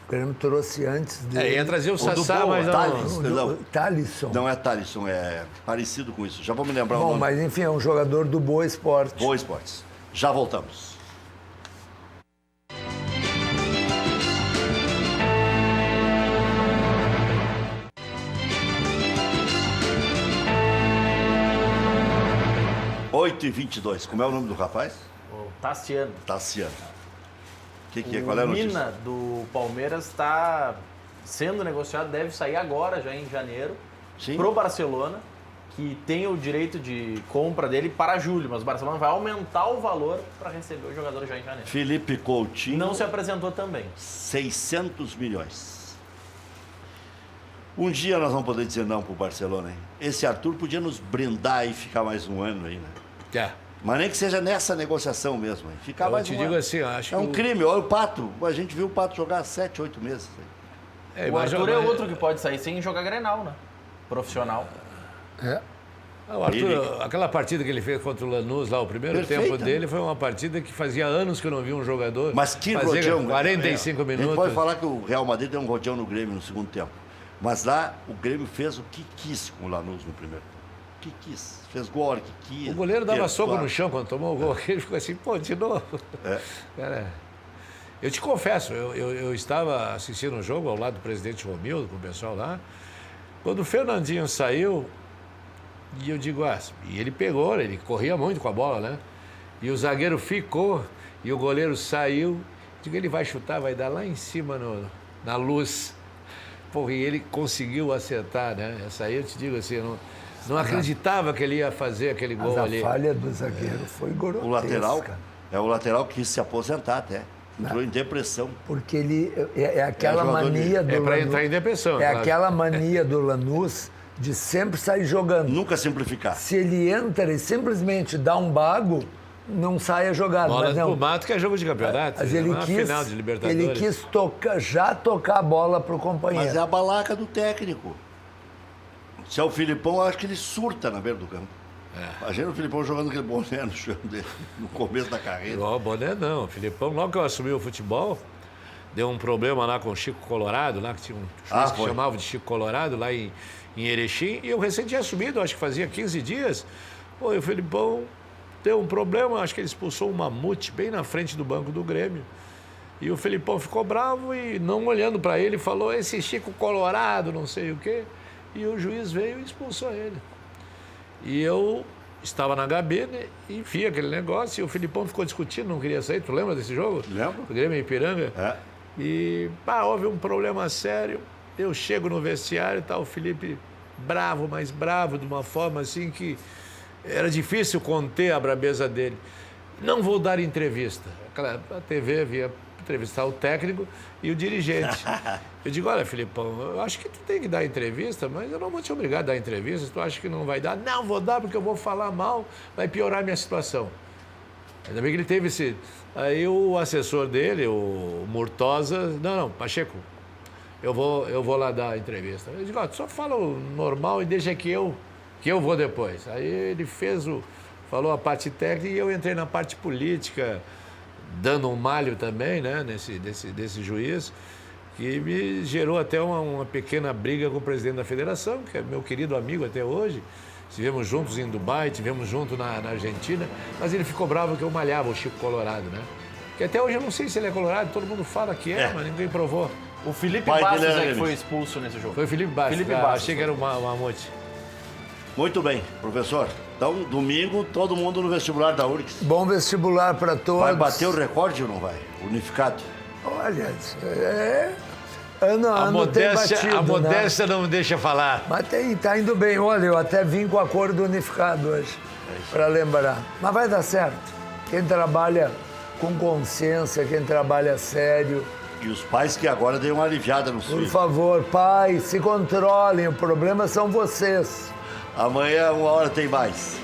O Grêmio trouxe antes dele. Ia trazer o do Sassá, Boa, mas Thales. não... O Thalisson. Não é Thalisson, é parecido com isso. Já vou me lembrar o Bom, nome. mas enfim, é um jogador do Boa Esporte. Boa Esportes. Já voltamos. Oito e 22. Como é o nome do rapaz? O Tassiano. Tassiano. O que é? Qual é a O notícia? Mina do Palmeiras está sendo negociado, deve sair agora, já em janeiro, Sim. pro Barcelona, que tem o direito de compra dele para julho, mas o Barcelona vai aumentar o valor para receber o jogador já em janeiro. Felipe Coutinho. Não se apresentou também. 600 milhões. Um dia nós vamos poder dizer não pro Barcelona, hein? Esse Arthur podia nos brindar e ficar mais um ano aí, né? É. Mas nem que seja nessa negociação mesmo, hein? Ficar Eu mais te um digo ano. assim, eu acho É um que crime. Olha o Pato. A gente viu o Pato jogar 7, 8 meses. O Arthur é outro que pode sair sem jogar Grenal, né? Profissional. É. O Arthur, aquela partida que ele fez contra o Lanús lá, o primeiro Perfeita, tempo né? dele foi uma partida que fazia anos que eu não vi um jogador Mas que fazer rodeão. 45 A gente minutos. pode falar que o Real Madrid deu um rodeão no Grêmio no segundo tempo. Mas lá o Grêmio fez o que quis com o Lanús no primeiro tempo. O que quis. Fez gol a hora que quis. O goleiro dava Perdoar. soco no chão quando tomou o gol. Ele ficou assim, pô, de novo. É. Cara, eu te confesso, eu estava assistindo um jogo ao lado do presidente Romildo, com o pessoal lá. Quando o Fernandinho saiu, e eu digo, e ele pegou, ele corria muito com a bola, né? E o zagueiro ficou, e o goleiro saiu. Digo, ele vai chutar, vai dar lá em cima na luz. Porra, e ele conseguiu acertar, né? Essa aí eu te digo assim, eu não acreditava que ele ia fazer aquele gol Mas a ali. falha do zagueiro foi grotesca. O lateral que quis se aposentar até. Entrou em depressão. Porque ele é aquela jogador mania do É para Lanús. entrar em depressão. É claro. aquela mania do Lanús de sempre sair jogando. Nunca simplificar. Se ele entra e simplesmente dá um bago, não sai a jogada. Bola Mas do não. mato que é jogo de campeonato. Mas ele uma quis, final de Libertadores. ele quis tocar a bola pro companheiro. Mas é a balaca do técnico. Se é o Filipão, eu acho que ele surta na beira do campo. Imagina o Filipão jogando aquele boné no chão dele, no começo da carreira. Igual o Boné não. O Filipão, logo que eu assumi o futebol, deu um problema lá com o Chico Colorado, lá que tinha um juiz que foi. chamava de Chico Colorado, lá em Erechim. E eu recém tinha assumido, acho que fazia 15 dias. Pô, e o Filipão deu um problema, acho que ele expulsou um mamute bem na frente do banco do Grêmio. E o Filipão ficou bravo e, não olhando para ele, falou: esse Chico Colorado, não sei o quê. E o juiz veio e expulsou ele. E eu estava na cabine e vi aquele negócio e o Filipão ficou discutindo, não queria sair. Tu lembra desse jogo? Lembro. O Grêmio e Ipiranga. É. E houve um problema sério. Eu chego no vestiário e tá o Felipe bravo, mas bravo, de uma forma assim que era difícil conter a brabeza dele. Não vou dar entrevista. A TV via entrevistar o técnico e o dirigente. Eu digo: olha, Filipão, eu acho que tu tem que dar entrevista, mas eu não vou te obrigar a dar entrevista. Se tu acha que não vai dar, não vou dar porque eu vou falar mal, vai piorar a minha situação. Ainda bem que ele teve esse... Aí o assessor dele, o Murtosa, não, Pacheco, eu vou lá dar a entrevista. Eu digo: ó, só fala o normal e deixa que eu vou depois. Aí ele falou a parte técnica e eu entrei na parte política, dando um malho também, né, desse juiz, que me gerou até uma pequena briga com o presidente da federação, que é meu querido amigo até hoje. Estivemos juntos em Dubai, estivemos juntos na Argentina, mas ele ficou bravo que eu malhava o Chico Colorado, né? Que até hoje eu não sei se ele é colorado, todo mundo fala que é, mas ninguém provou. O Felipe Pai Bastos dele é era que foi ele. expulso nesse jogo. Foi o Felipe Bastos. Felipe Bastos, Achei que era o Mamute. Muito bem, professor. Então, domingo, todo mundo no vestibular da URGS. Bom vestibular para todos. Vai bater o recorde ou não vai? Unificado. Olha, ano a A ano tem modéstia, batido, a modéstia não me deixa falar. Mas tá indo bem. Olha, eu até vim com a cor do unificado hoje, para lembrar. Mas vai dar certo. Quem trabalha com consciência, quem trabalha sério. E os pais que agora deem uma aliviada nos Por filhos. favor, pais, se controlem. O problema são vocês. Amanhã, 1h tem mais.